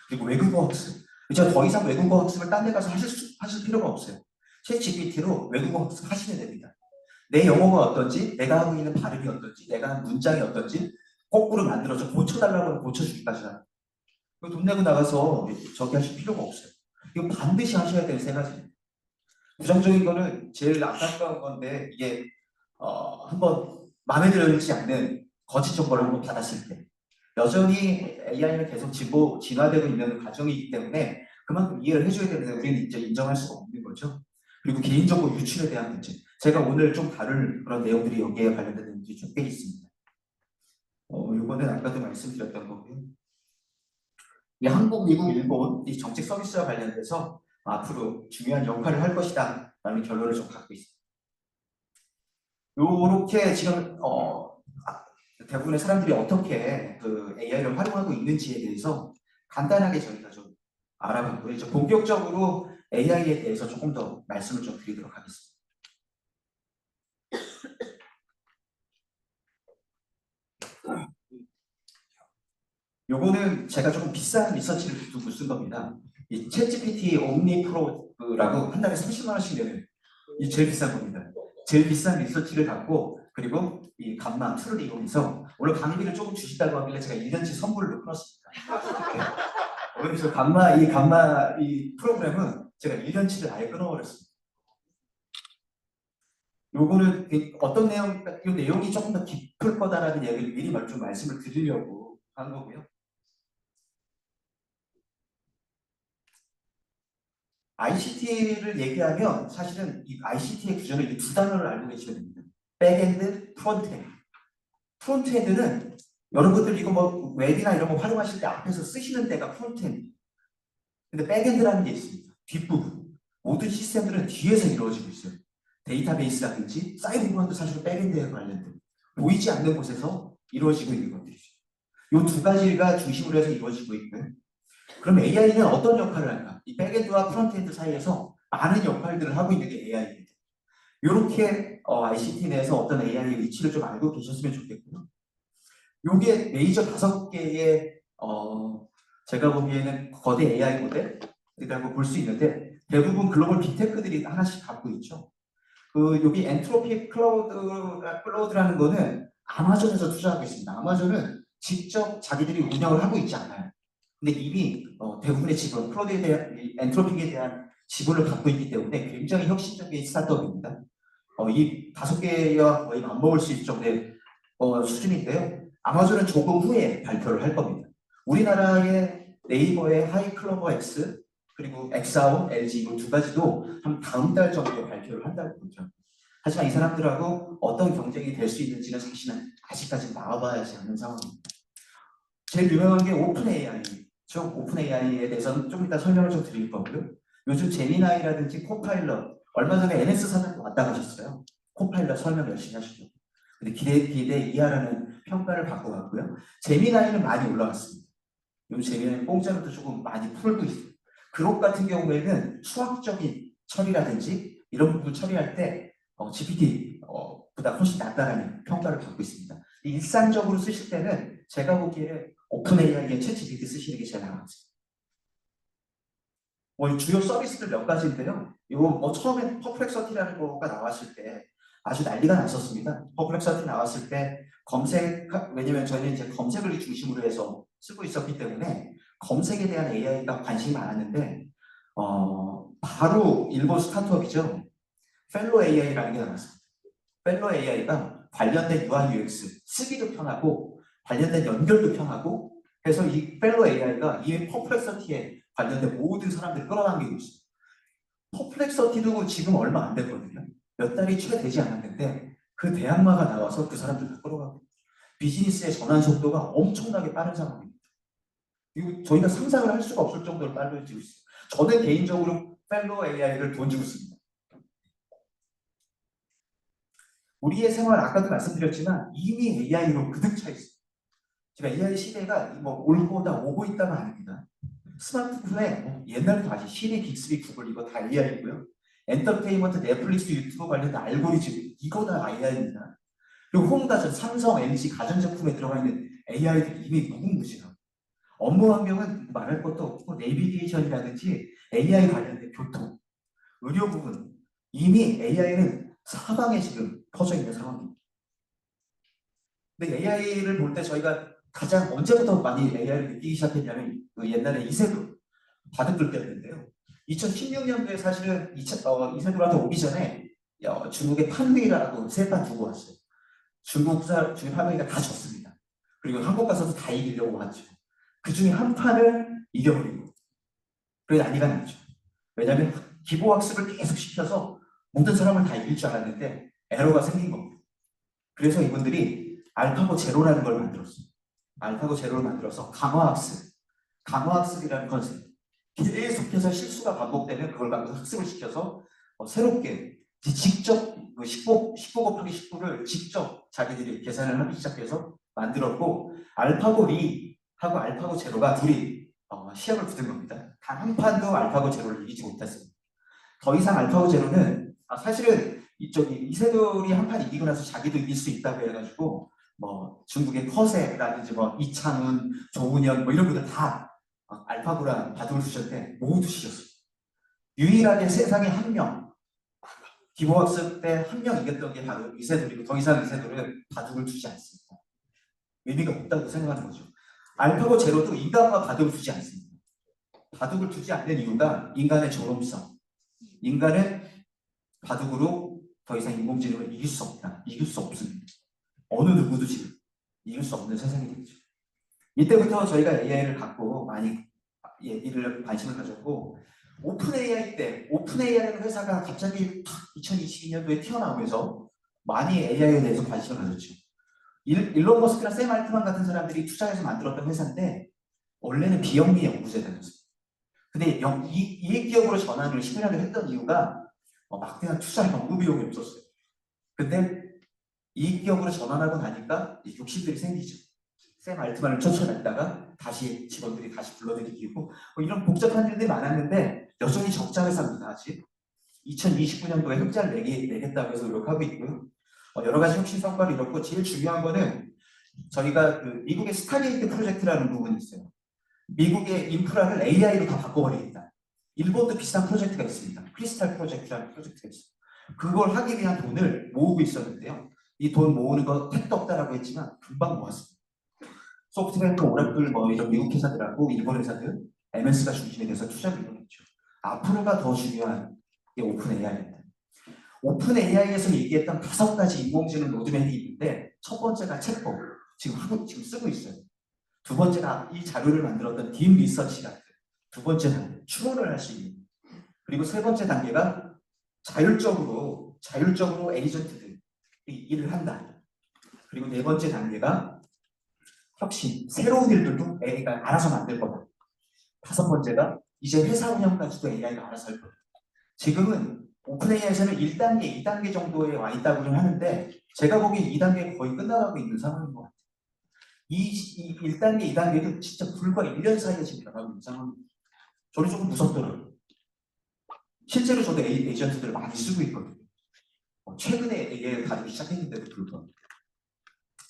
그리고 외국어 학습. 이제 더 이상 외국어 학습을 딴 데 가서 하실 필요가 없어요. 챗 GPT로 외국어 학습 하시면 됩니다. 내 영어가 어떤지, 내가 하고 있는 발음이 어떤지, 내가 한 문장이 어떤지 거꾸로 만들어서 고쳐달라고 하면 고쳐주기까지 합니다. 돈 내고 나가서 저기 하실 필요가 없어요. 이거 반드시 하셔야 되는 세 가지입니다. 부정적인 거는 제일 안타까운 건데 이게 한번 마음에 들지 않는 거짓 정보를 한번 받았을 때 여전히 AI는 계속 진화되고 있는 과정이기 때문에 그만큼 이해를 해줘야 되는데 우리는 이제 인정할 수가 없는 거죠. 그리고 개인정보 유출에 대한 문제. 제가 오늘 좀 다룰 그런 내용들이 여기에 관련된 내용들이 좀 꽤 있습니다. 이거는 아까도 말씀드렸던 거고요. 이 한국, 미국, 일본 이 정책 서비스와 관련돼서 앞으로 중요한 역할을 할 것이다 라는 결론을 좀 갖고 있습니다. 요렇게 지금 대부분의 사람들이 어떻게 그 AI를 활용하고 있는지에 대해서 간단하게 저희가 좀 알아봤고요. 이제 본격적으로 AI에 대해서 조금 더 말씀을 좀 드리도록 하겠습니다. 요거는 제가 조금 비싼 리서치를 두고 쓴 겁니다. 이 챗GPT 옴니 프로라고 한 달에 30만 원씩 내는 이 제일 비싼 겁니다. 제일 비싼 리서치를 갖고 그리고 이 감마 툴을 이용해서 원래 강의비를 조금 주시다고 하길래 제가 1년치 선불로 끊었습니다. 그래서 감마 이 프로그램은 제가 1년치를 아예 끊어버렸습니다. 요거는 어떤 이 내용이 조금 더 깊을 거다라는 얘기를 미리 좀 말씀을 드리려고 한 거고요. ICT를 얘기하면 사실은 이 ICT의 구조는 이 두 단어를 알고 계셔야 됩니다. 백엔드, 프론트엔드. 프론트엔드는 여러분들 이거 뭐 웹이나 이런 거 활용하실 때 앞에서 쓰시는 데가 프론트엔드. 근데 백엔드라는 게 있습니다. 뒷부분. 모든 시스템들은 뒤에서 이루어지고 있어요. 데이터베이스라든지 사이버 보안도 사실은 백엔드에 관련된 보이지 않는 곳에서 이루어지고 있는 것들이죠. 이 두 가지가 중심으로 해서 이루어지고 있고요. 그럼 AI는 어떤 역할을 할까? 이 백엔드와 프론트엔드 사이에서 많은 역할들을 하고 있는 게 AI입니다. 이렇게 ICT 내에서 어떤 AI의 위치를 좀 알고 계셨으면 좋겠고요. 이게 메이저 5개의 제가 보기에는 거대 AI 모델이라고 볼 수 있는데 대부분 글로벌 빅테크들이 하나씩 갖고 있죠. 여기 엔트로피 클라우드라는 거는 아마존에서 투자하고 있습니다. 아마존은 직접 자기들이 운영을 하고 있지 않아요. 근데 이미 대부분의 지분, 클라우드에 대한 엔트로피에 대한 지분을 갖고 있기 때문에 굉장히 혁신적인 스타트업입니다. 이 5개와 거의 맞먹을 수 있을 정도의 수준인데요. 아마존은 조금 후에 발표를 할 겁니다. 우리나라의 네이버의 하이클로버 X 그리고 엑사오, LG 이 두 가지도 한 다음 달 정도에 발표를 한다고 보죠. 하지만 이 사람들하고 어떤 경쟁이 될 수 있는지는 사실은 아직까지 나와봐야지 않는 상황입니다. 제일 유명한 게 오픈 AI죠. 오픈 AI에 대해서는 좀 이따 설명을 좀 드릴 거고요. 요즘 제미나이라든지 코파일럿 얼마 전에 NS 사장도 왔다 가셨어요. 코파일럿 설명 열심히 하시죠. 근데 기대 이하라는 평가를 받고 갔고요. 제미나이는 많이 올라갔습니다. 요즘 제미나이 공짜로도 조금 많이 풀고 있어요. 그룹 같은 경우에는 수학적인 처리라든지 이런 부분 처리할 때 GPT보다 훨씬 낫다라는 평가를 받고 있습니다. 일상적으로 쓰실 때는 제가 보기에 오픈 AI의 챗 GPT 쓰시는 게 제일 나았습니다. 뭐 주요 서비스들 몇 가지인데요. 이거 뭐 처음에 퍼플렉서티라는 거가 나왔을 때 아주 난리가 났었습니다. 퍼플렉서티 나왔을 때 왜냐면 저희는 이제 검색을 중심으로 해서 쓰고 있었기 때문에 검색에 대한 AI가 관심이 많았는데 바로 일본 스타트업이죠. 펠로 AI라는 게 나왔습니다. 펠로 AI가 관련된 UI UX 쓰기도 편하고 관련된 연결도 편하고 그래서 이 펠로 AI가 이미 퍼플렉서티에 관련된 모든 사람들을 끌어당기고 있어요. 퍼플렉서티도 지금 얼마 안 됐거든요. 몇 달이 채 되지 않았는데 그 대항마가 나와서 그 사람들을 끌어가고 비즈니스의 전환 속도가 엄청나게 빠른 상황입니다. 이거 저희가 상상을 할 수가 없을 정도로 빨라지고 있어요. 저는 개인적으로 펠로 AI를 돈 주고 씁니다. 우리의 생활 아까도 말씀드렸지만 이미 AI로 그득 차 있어요. 제가 AI 시대가 뭐 올 거다 오고 있다는 아닙니다. 스마트폰에 옛날부터 아시 시리, 빅스비, 구글 이거 다 AI고요. 엔터테인먼트, 넷플릭스, 유튜브 관련된 알고리즘 이거 다 AI입니다. 그리고 홈가전, 삼성, LG 가전제품에 들어가 있는 AI들이 이미 무궁무진하고 업무 환경은 말할 것도 없고 내비게이션이라든지 AI 관련된 교통, 의료 부분 이미 AI는 사방에 지금 퍼져 있는 상황입니다. 근데 AI를 볼 때 저희가 가장 언제부터 많이 AI를 느끼기 시작했냐면 그 옛날에 이세돌 바둑들 때였는데요. 2016년도에 사실은 이세돌한테 오기 전에 중국의 판웨이라고 세 판 두고 왔어요. 중국 판웨이가 다 졌습니다. 그리고 한국 가서도 다 이기려고 왔죠. 그 중에 한 판을 이겨버리고 그게 난리가 났죠. 왜냐하면 기보학습을 계속 시켜서 모든 사람을 다 이길 줄 알았는데 에러가 생긴 겁니다. 그래서 이분들이 알파고 제로라는 걸 만들었어요. 알파고 제로를 만들어서 강화학습이라는 컨셉. 계속해서 실수가 반복되면 그걸 갖고 학습을 시켜서 새롭게 직접 19 곱하기 19를 직접 자기들이 계산을 하기 시작해서 만들었고 알파고 리하고 알파고 제로가 둘이 시합을 붙은 겁니다. 단 한 판도 알파고 제로를 이기지 못했습니다. 더 이상 알파고 제로는 사실은 이세돌이 한 판 이기고 나서 자기도 이길 수 있다고 해가지고 뭐 중국의 커세라든지 뭐 이창훈, 조은현 뭐 이런 분들 다 알파고랑 바둑을 두셨는데 모두 지셨어요. 유일하게 세상에 한 명 기보학습 때 한 명 이겼던 게 바로 이세돌이고 더 이상 이세돌은 바둑을 두지 않습니다. 의미가 없다고 생각하는 거죠. 알파고 제로도 인간과 바둑을 두지 않습니다. 바둑을 두지 않는 이유가 인간의 존엄성. 인간은 바둑으로 더 이상 인공지능을 이길 수 없다. 이길 수 없습니다. 어느 누구도 지금 이길 수 없는 세상이 되죠. 이때부터 저희가 AI를 갖고 많이 얘기를 관심을 가졌고 오픈 AI라는 회사가 갑자기 2022년도에 튀어나오면서 많이 AI에 대해서 관심을 가졌죠. 일론 머스크나 샘 알트만 같은 사람들이 투자해서 만들었던 회사인데 원래는 비영리 연구재단이었어요. 근데 이익기업으로 전환을 10년을 했던 이유가 막대한 투자 연구 비용이 없었어요. 근데 이익기업으로 전환하고 나니까 욕심들이 생기죠. 샘 알트만을 쫓아냈다가 다시 직원들이 다시 불러들이고 이런 복잡한 일들이 많았는데 여전히 적자 회사입니다. 아직 2029년도에 흑자를 내겠다고 해서 노력하고 있고요. 여러 가지 혁신 성과를 이뤘고 제일 중요한 거는 저희가 그 미국의 스타게이트 프로젝트라는 부분이 있어요. 미국의 인프라를 AI로 다 바꿔버리겠다. 일본도 비슷한 프로젝트가 있습니다. 크리스탈 프로젝트라는 프로젝트가 있어요. 그걸 하기 위한 돈을 모으고 있었는데요. 이 돈 모으는 거 택도 없다라고 했지만 금방 모았습니다. 소프트뱅크, 오라클 뭐 이런 미국 회사들하고 일본 회사들, MS가 중심이 돼서 투자를 이루어냈죠. 앞으로가 더 중요한 게 오픈 AI입니다. 오픈 AI에서 얘기했던 5가지 인공지능 로드맵이 있는데 첫 번째가 챗봇, 지금 쓰고 있어요. 두 번째가 이 자료를 만들었던 딥 리서치 같은 두 번째 단계, 추론을 할 수 있는. 그리고 세 번째 단계가 자율적으로 에이전트들이 일을 한다. 그리고 네 번째 단계가 혁신, 새로운 일들도 AI가 알아서 만들 거다. 5번째가 이제 회사 운영까지도 AI가 알아서 할 거다. 지금은 오픈 AI에서는 1단계, 2단계 정도에 와 있다고는 하는데 제가 보기엔 2단계가 거의 끝나가고 있는 상황인 것 같아요. 이 1단계, 2단계도 진짜 불과 1년 사이에 지금 변하고 있는 상황입니다. 저는 조금 무섭더라고요. 실제로 저도 에이전트들을 많이 쓰고 있거든요. 최근에 AI를 다루기 시작했는데도 불구하고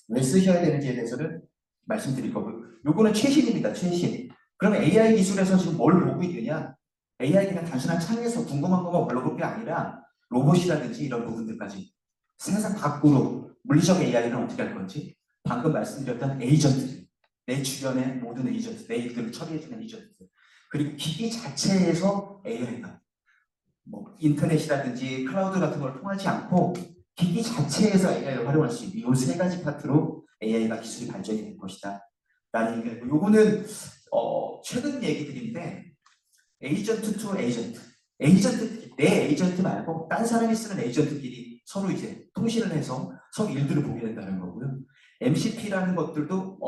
왜 쓰셔야 되는지에 대해서는 말씀드릴 거고요. 요거는 최신입니다. 최신. 그러면 AI 기술에서 지금 뭘 보고 있느냐? AI 그냥 단순한 창에서 궁금한 것만 물어볼 게 아니라 로봇이라든지 이런 부분들까지 세상 밖으로 물리적 AI는 어떻게 할 건지 방금 말씀드렸던 에이전트, 내 주변의 모든 에이전트, 내 일들을 처리해주는 에이전트, 그리고 기기 자체에서 AI가 뭐 인터넷이라든지 클라우드 같은 걸 통하지 않고 기기 자체에서 AI를 활용할 수 있는 이 세 가지 파트로 AI가 기술이 발전이 될 것이다 라는 얘기고, 요거는 최근 얘기들인데 에이전트 투 에이전트, 에이전트, 내 에이전트 말고 딴 사람이 쓰는 에이전트끼리 서로 이제 통신을 해서 서로 일들을 보게 된다는 거고요. MCP라는 것들도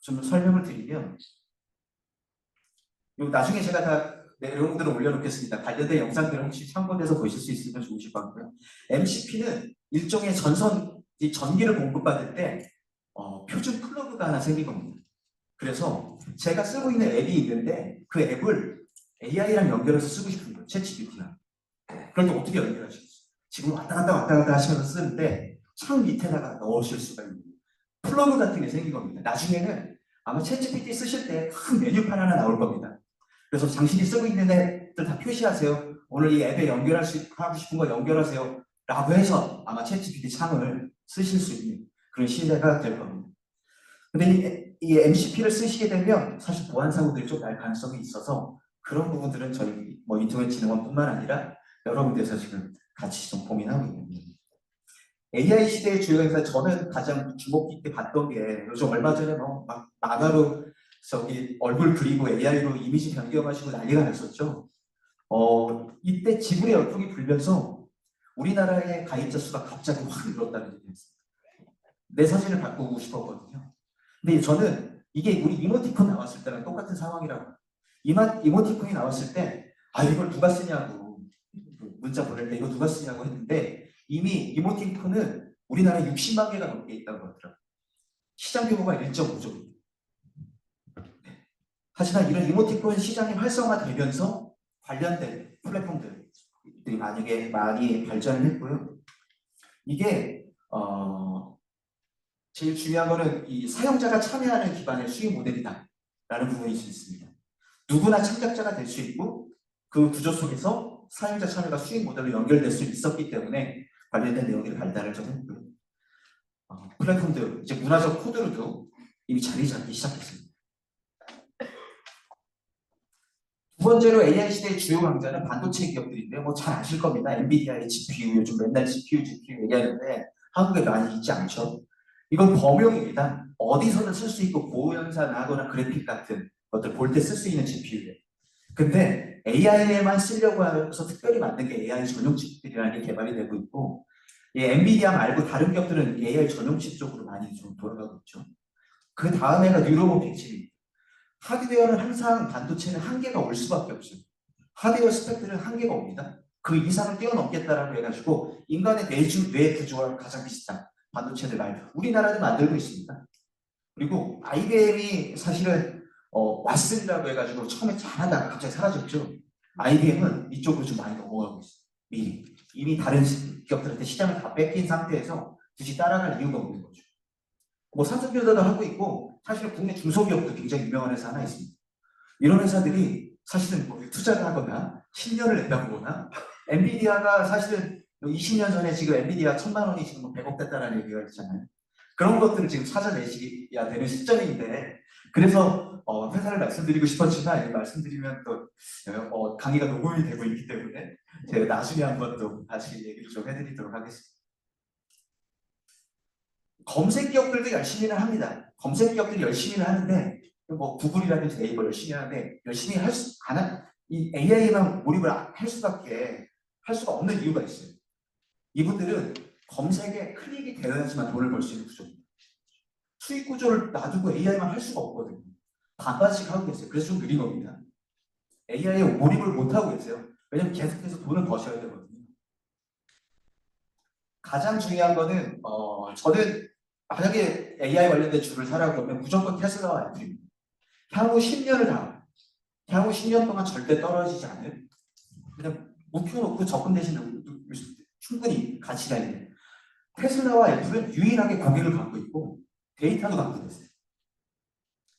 좀 설명을 드리면, 요 나중에 제가 다 내용들을 올려놓겠습니다. 관련된 영상들을 혹시 참고해서 보실 수 있으면 좋으실 것 같고요. MCP는 일종의 이 전기를 공급받을 때 표준 플러그가 하나 생긴 겁니다. 그래서 제가 쓰고 있는 앱이 있는데 그 앱을 AI랑 연결해서 쓰고 싶은 거예요. 챗GPT랑. 그럴 때 어떻게 연결하시겠어요? 지금 왔다 갔다 하시면서 쓰는데 창 밑에다가 넣으실 수가 있는 플러그 같은 게 생긴 겁니다. 나중에는 아마 챗GPT 쓰실 때 큰 메뉴판 하나 나올 겁니다. 그래서 당신이 쓰고 있는 앱들 다 표시하세요. 오늘 이 앱에 하고 싶은 거 연결하세요. 라고 해서 아마 챗GPT 창을 쓰실 수 있는 그런 시대가 될 겁니다. 근데 이 MCP를 쓰시게 되면 사실 보안 사고들이 좀 날 가능성이 있어서 그런 부분들은 저희 뭐 인터넷진흥원뿐만 아니라 여러 군데에서 지금 같이 좀 고민하고 있습니다. AI 시대의 주요 행사, 저는 가장 주목 깊게 봤던 게 요즘 얼마 전에 막 만화로 얼굴 그리고 AI로 이미지 변경하시고 난리가 났었죠. 이때 지불의 열풍이 불면서 우리나라의 가입자 수가 갑자기 확 늘었다는 얘기였습니다. 내 사진을 바꾸고 싶었거든요. 근데 저는 이게 우리 이모티콘 나왔을 때랑 똑같은 상황이라고. 이모티콘이 나왔을 때 이걸 누가 쓰냐고 문자 보낼 때 이거 누가 쓰냐고 했는데 이미 이모티콘은 우리나라에 60만 개가 넘게 있다고 하더라고요. 시장 규모가 1.5조. 하지만 이런 이모티콘 시장이 활성화되면서 관련된 플랫폼들이 많이 발전을 했고요. 이게 제일 중요한 거는 이 사용자가 참여하는 기반의 수익 모델이다 라는 부분이 있습니다. 누구나 참가자가 될 수 있고 그 구조 속에서 사용자 참여가 수익 모델로 연결될 수 있었기 때문에 관련된 내용들이 발달을 좀 했고요. 플랫폼들, 이제 문화적 코드로도 이미 자리 잡기 시작했습니다. 두 번째로 AI 시대의 주요 강자는 반도체 기업들인데요. 뭐 잘 아실 겁니다. 엔비디아의 GPU, 요즘 맨날 GPU 얘기하는데 한국에 많이 있지 않죠. 이건 범용입니다. 어디서든 쓸 수 있고 고연산하거나 그래픽 같은 것들 볼 때 쓸 수 있는 GPU예요. 근데 AI에만 쓰려고 해서 특별히 만든 게 AI 전용 칩들이라는 게 개발이 되고 있고, 엔비디아 말고 다른 기업들은 AI 전용 칩 쪽으로 많이 좀 돌아가고 있죠. 그 다음에가 뉴로몬픽 칩입니다. 하드웨어는 항상 반도체는 한계가 올 수밖에 없어요. 하드웨어 스펙들은 한계가 옵니다. 그 이상을 뛰어넘겠다라고 해가지고 인간의 뇌 구조와 가장 비슷한 반도체들 우리나라도 만들고 있습니다. 그리고 IBM이 사실은 왓슨이라고 해가지고 처음에 잘하다가 갑자기 사라졌죠. IBM은 이쪽으로 좀 많이 넘어가고 있어요. 이미 다른 기업들한테 시장을 다 뺏긴 상태에서 굳이 따라갈 이유가 없는 거죠. 뭐 삼성전자도 하고 있고 사실은 국내 중소기업도 굉장히 유명한 회사 하나 있습니다. 이런 회사들이 사실은 뭐 투자를 하거나 10년을 내다보거나 엔비디아가 사실은 20년 전에 지금 엔비디아 1,000만 원이 지금 뭐 100억 됐다는 얘기가 있잖아요. 그런 것들을 지금 찾아내셔야 되는 시점인데, 그래서 회사를 말씀드리고 싶었지만 말씀드리면 또 강의가 녹음이 되고 있기 때문에 제가 나중에 한번 또 다시 얘기를 좀 해드리도록 하겠습니다. 검색 기업들도 열심히는 합니다. 검색 기업들이 열심히는 하는데 뭐 구글이라든지 네이버 열심히 하는데 열심히 이 AI에만 몰입을 할 수가 없는 이유가 있어요. 이분들은 검색에 클릭이 되어야지만 돈을 벌 수 있는 구조입니다. 수익 구조를 놔두고 AI만 할 수가 없거든요. 반반씩 하고 계세요. 그래서 좀 느린 겁니다. AI에 몰입을 못하고 계세요. 왜냐면 계속해서 돈을 버셔야 되거든요. 가장 중요한 거는 저는 만약에 AI 관련된 주를 사라고 그러면 무조건 테슬라와 애플입니다. 향후 10년 동안 절대 떨어지지 않을, 그냥 묵혀놓고 적금 대신 충분히 가치가 있는 테슬라와 애플은 유일하게 고객을 갖고 있고 데이터도 갖고 있어요.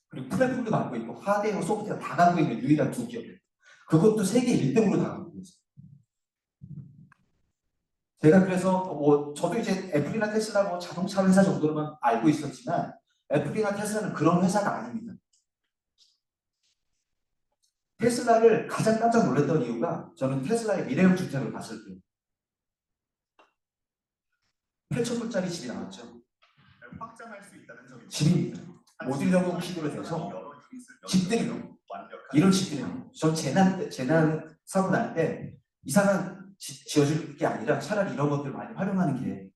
그리고 플랫폼도 갖고 있고 하드웨어, 소프트웨어 다 갖고 있는 유일한 두 기업이에요. 그것도 세계 1등으로 나가고 있어요. 제가 그래서 저도 이제 애플이나 테슬라 자동차 회사 정도로만 알고 있었지만 애플이나 테슬라는 그런 회사가 아닙니다. 테슬라를 가장 깜짝 놀랐던 이유가 저는 테슬라의 미래형 주택을 봤을 때 8,000불짜리 집이 나왔죠. 확장할 수 있다는 점이 집입니다. 모듈형으로 시도를 해서 집들이요. 이런 집들이요. 전 재난 사고 날 때 이상한 집 지어줄 게 아니라 차라리 이런 것들 많이 활용하는 게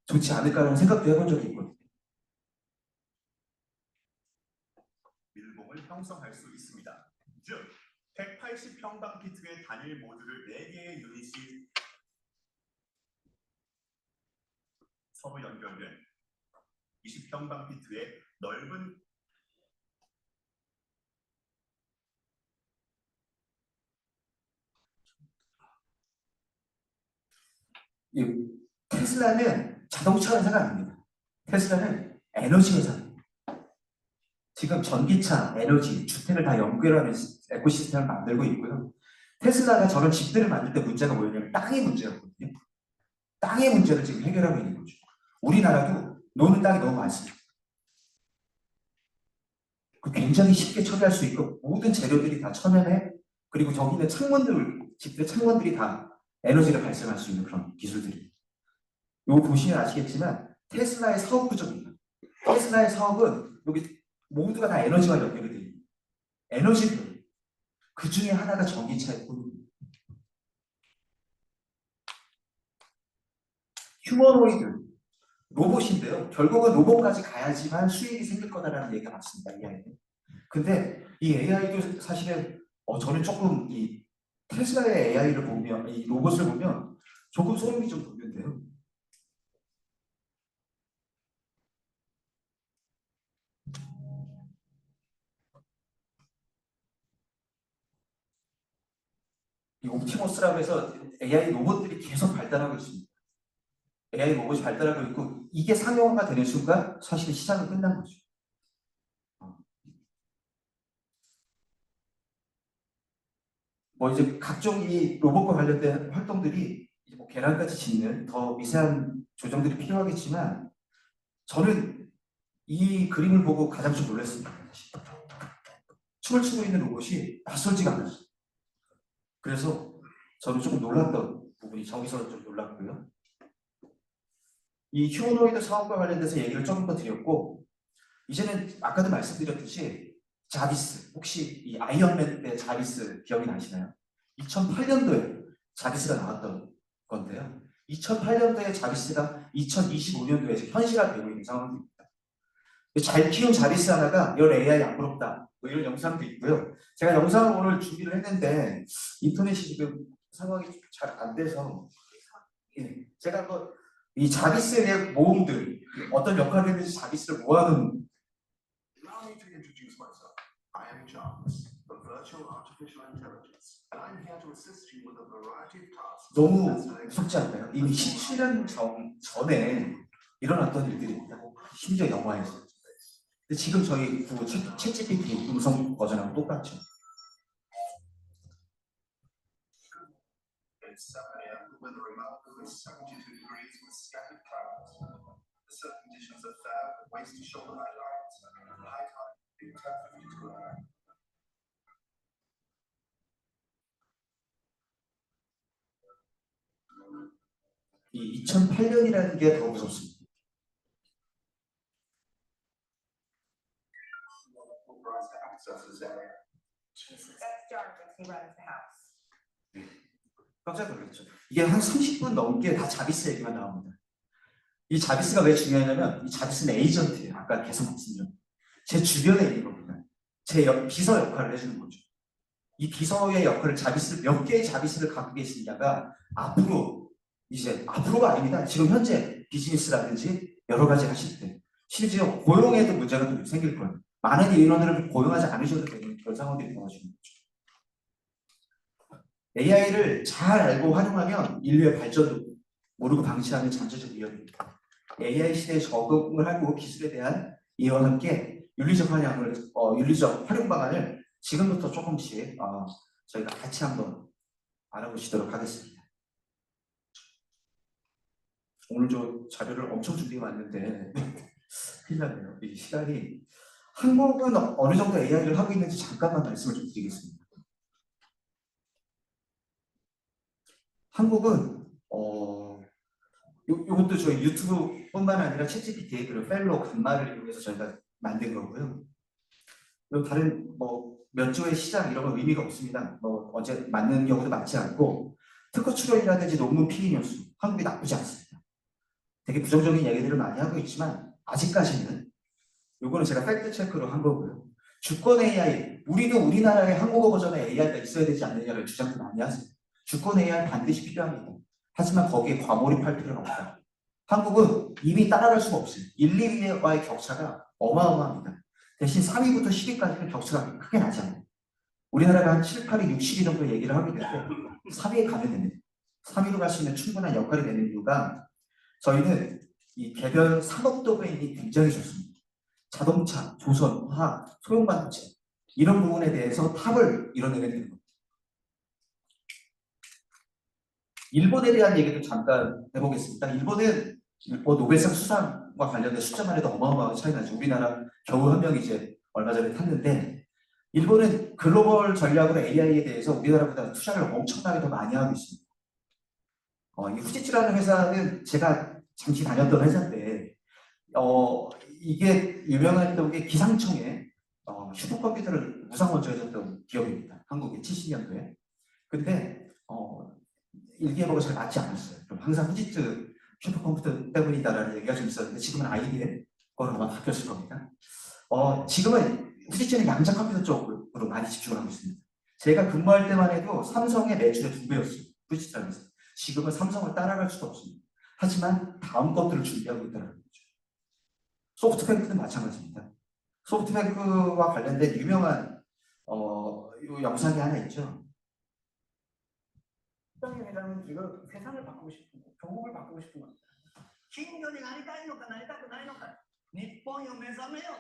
좋지 않을까라는 생각도 해본 적이 있거든요. 밀봉을 형성할 수 있습니다. 즉 180평방피트의 단일 모듈을 4개의 유닛이 서로 연결된 20평방피트의 넓은 이 테슬라는 자동차 회사가 아닙니다. 테슬라는 에너지 회사입니다. 지금 전기차, 에너지, 주택을 다 연결하는 에코시스템을 만들고 있고요. 테슬라가 저런 집들을 만들 때 문제가 뭐냐면 땅의 문제였거든요. 땅의 문제를 지금 해결하고 있는 거죠. 우리나라도 노는 땅이 너무 많습니다. 굉장히 쉽게 처리할 수 있고 모든 재료들이 다 천연에 그리고 저기 있는 창문들, 집들의 창문들이 다 에너지를 발생할 수 있는 그런 기술들이. 이거 보시면 아시겠지만 테슬라의 사업 구조입니다. 테슬라의 사업은 여기 모두가 다 에너지와 연결이 되어 있는 에너지들. 그 중에 하나가 전기차의 꿈입니다. 휴머노이드, 로봇인데요. 결국은 로봇까지 가야지만 수익이 생길 거다라는 얘기가 맞습니다. AI는. 근데 이 AI도 사실은 저는 조금 이 테슬라의 AI를 보면 이 로봇을 보면 조금 소름이 좀 돋는데요. 이 옵티머스라고 해서 AI 로봇들이 계속 발달하고 있습니다. AI 로봇이 발달하고 있고 이게 상용화가 되는 순간 사실 시장은 끝난 거죠. 이제 각종 이 로봇과 관련된 활동들이 이제 계란같이 짓는 더 미세한 조정들이 필요하겠지만 저는 이 그림을 보고 가장 좀 놀랐습니다. 사실. 춤을 추고 있는 로봇이 낯설지가 않았어요. 그래서 저는 조금 놀랐던 부분이 저기서 좀 놀랐고요. 이 휴머노이드 사업과 관련돼서 얘기를 조금 더 드렸고 이제는 아까도 말씀드렸듯이 자비스, 혹시 이 아이언맨 때 자비스 기억이 나시나요? 2008년도에 자비스가 나왔던 건데요. 2008년도에 자비스가 2025년도에 현실화되고 있는 상황입니다. 잘 키운 자비스 하나가 열 AI 안 부럽다. 이런 영상도 있고요. 제가 영상을 오늘 준비를 했는데 인터넷이 지금 상황이 잘 안 돼서 제가 한번 이 자비스의 모험들 어떤 역할을 했는지 자비스를 모아놓은 Allow me to introduce myself. I am Jarvis, the virtual artificial intelligence, and I'm here to assist you with a variety of tasks. 너무 무섭지 않나요? 이미 17년 전에 일어났던 일들입니다. 심지어 영화에서. 근데 지금 저희 챗GPT 음성 버전하고 똑같죠. It's 7 a.m. The weather remarkable is 72 degrees with scattered clouds. The surf conditions are fair with waist to shoulder high lines. High tide, big 10:52 a.m. 이 2008년이라는 게 더 무섭습니다. Authorized to access this area. That's Jarvis, he runs the house. 깜짝 놀랐죠. 이게 한 30분 넘게 다 자비스 얘기만 나옵니다. 이 자비스가 왜 중요하냐면 이 자비스는 에이전트예요. 아까 계속 말씀드렸죠. 제 주변에 있는 겁니다. 제 비서 역할을 해주는 거죠. 이 비서의 역할을 몇 개의 자비스를 갖고 계시냐가 앞으로가 아닙니다. 지금 현재 비즈니스라든지 여러 가지 하실 때 심지어 고용에도 문제가 또 생길 거예요. 많은 인원들을 고용하지 않으셔도 되는 그런 상황들이 벌어지는 거죠. AI를 잘 알고 활용하면 인류의 발전도 모르고 방치하는 잠재적 위협입니다. AI 시대에 적응을 하고 기술에 대한 이해와 함께 윤리적 활용 방안을 지금부터 조금씩 저희가 같이 한번 알아보시도록 하겠습니다. 오늘 저 자료를 엄청 준비해 왔는데 큰일 났네요. 이 시간이. 한국은 어느 정도 AI를 하고 있는지 잠깐만 말씀을 좀 드리겠습니다. 한국은 요것도 저희 유튜브뿐만 아니라 챗GPT 그리고 펠로우 간말을 이용해서 저희가 만든 거고요. 그리고 다른 뭐 몇 조의 시장 이런 건 의미가 없습니다. 뭐 어제 맞는 경우도 많지 않고 특허 출원이라든지 논문 피의 뉴스 한국이 나쁘지 않습니다. 되게 부정적인 얘기들을 많이 하고 있지만 아직까지는 요거는 제가 팩트 체크로 한 거고요. 주권 AI 우리도 우리나라에 한국어 버전의 AI가 있어야 되지 않느냐를 주장도 많이 하세요. 주권 AI 반드시 필요합니다. 하지만 거기에 과몰입할 필요는 없다. 한국은 이미 따라갈 수가 없어요. 1, 2위와의 격차가 어마어마합니다. 대신 3위부터 10위까지는 격차가 크게 나지 않아요. 우리나라가 한 7, 8위, 60위 정도 얘기를 하고 있는데 3위에 가면 됩니다. 3위로 갈 수 있는 충분한 역할이 되는 이유가 저희는 이 개별 산업 도메인이 굉장히 좋습니다. 자동차, 조선, 화학, 소형반도체 이런 부분에 대해서 탑을 이뤄내는 겁니다. 일본에 대한 얘기도 잠깐 해보겠습니다. 일본은 뭐 노벨상 수상과 관련된 숫자만 해도 어마어마하게 차이 나죠. 우리나라 겨우 한 명이 이제 얼마 전에 탔는데 일본은 글로벌 전략으로 AI에 대해서 우리나라보다 투자를 엄청나게 더 많이 하고 있습니다. 이 후지츠라는 회사는 제가 잠시 다녔던 회사인데 이게 유명했던 게 기상청에 슈퍼컴퓨터를 무상 원조해줬던 기업입니다. 한국에 70년도에. 근데 일기예보가 잘 맞지 않았어요. 그럼 항상 후지츠 슈퍼컴퓨터 때문이다라는 얘기가 좀 있었는데 지금은 IBM 거로 아마 바뀌었을 겁니다. 지금은 후지츠는 양자 컴퓨터 쪽으로 많이 집중을 하고 있습니다. 제가 근무할 때만 해도 삼성의 매출의 2배였어요. 후지츠라는 회사. 지금은 삼성을 따라갈 수도 없습니다. 하지만 다음 것들을 준비하고 있다는 거죠. 소프트뱅크도 마찬가지입니다. 소프트뱅크와 관련된 유명한 이 영상이 하나 있죠. 시장이라는 지금 세상을 바꾸고 싶은 거, 조국을 바꾸고 싶은 거. 金魚になりたいのかなりたくないのか日本よ目覚めよ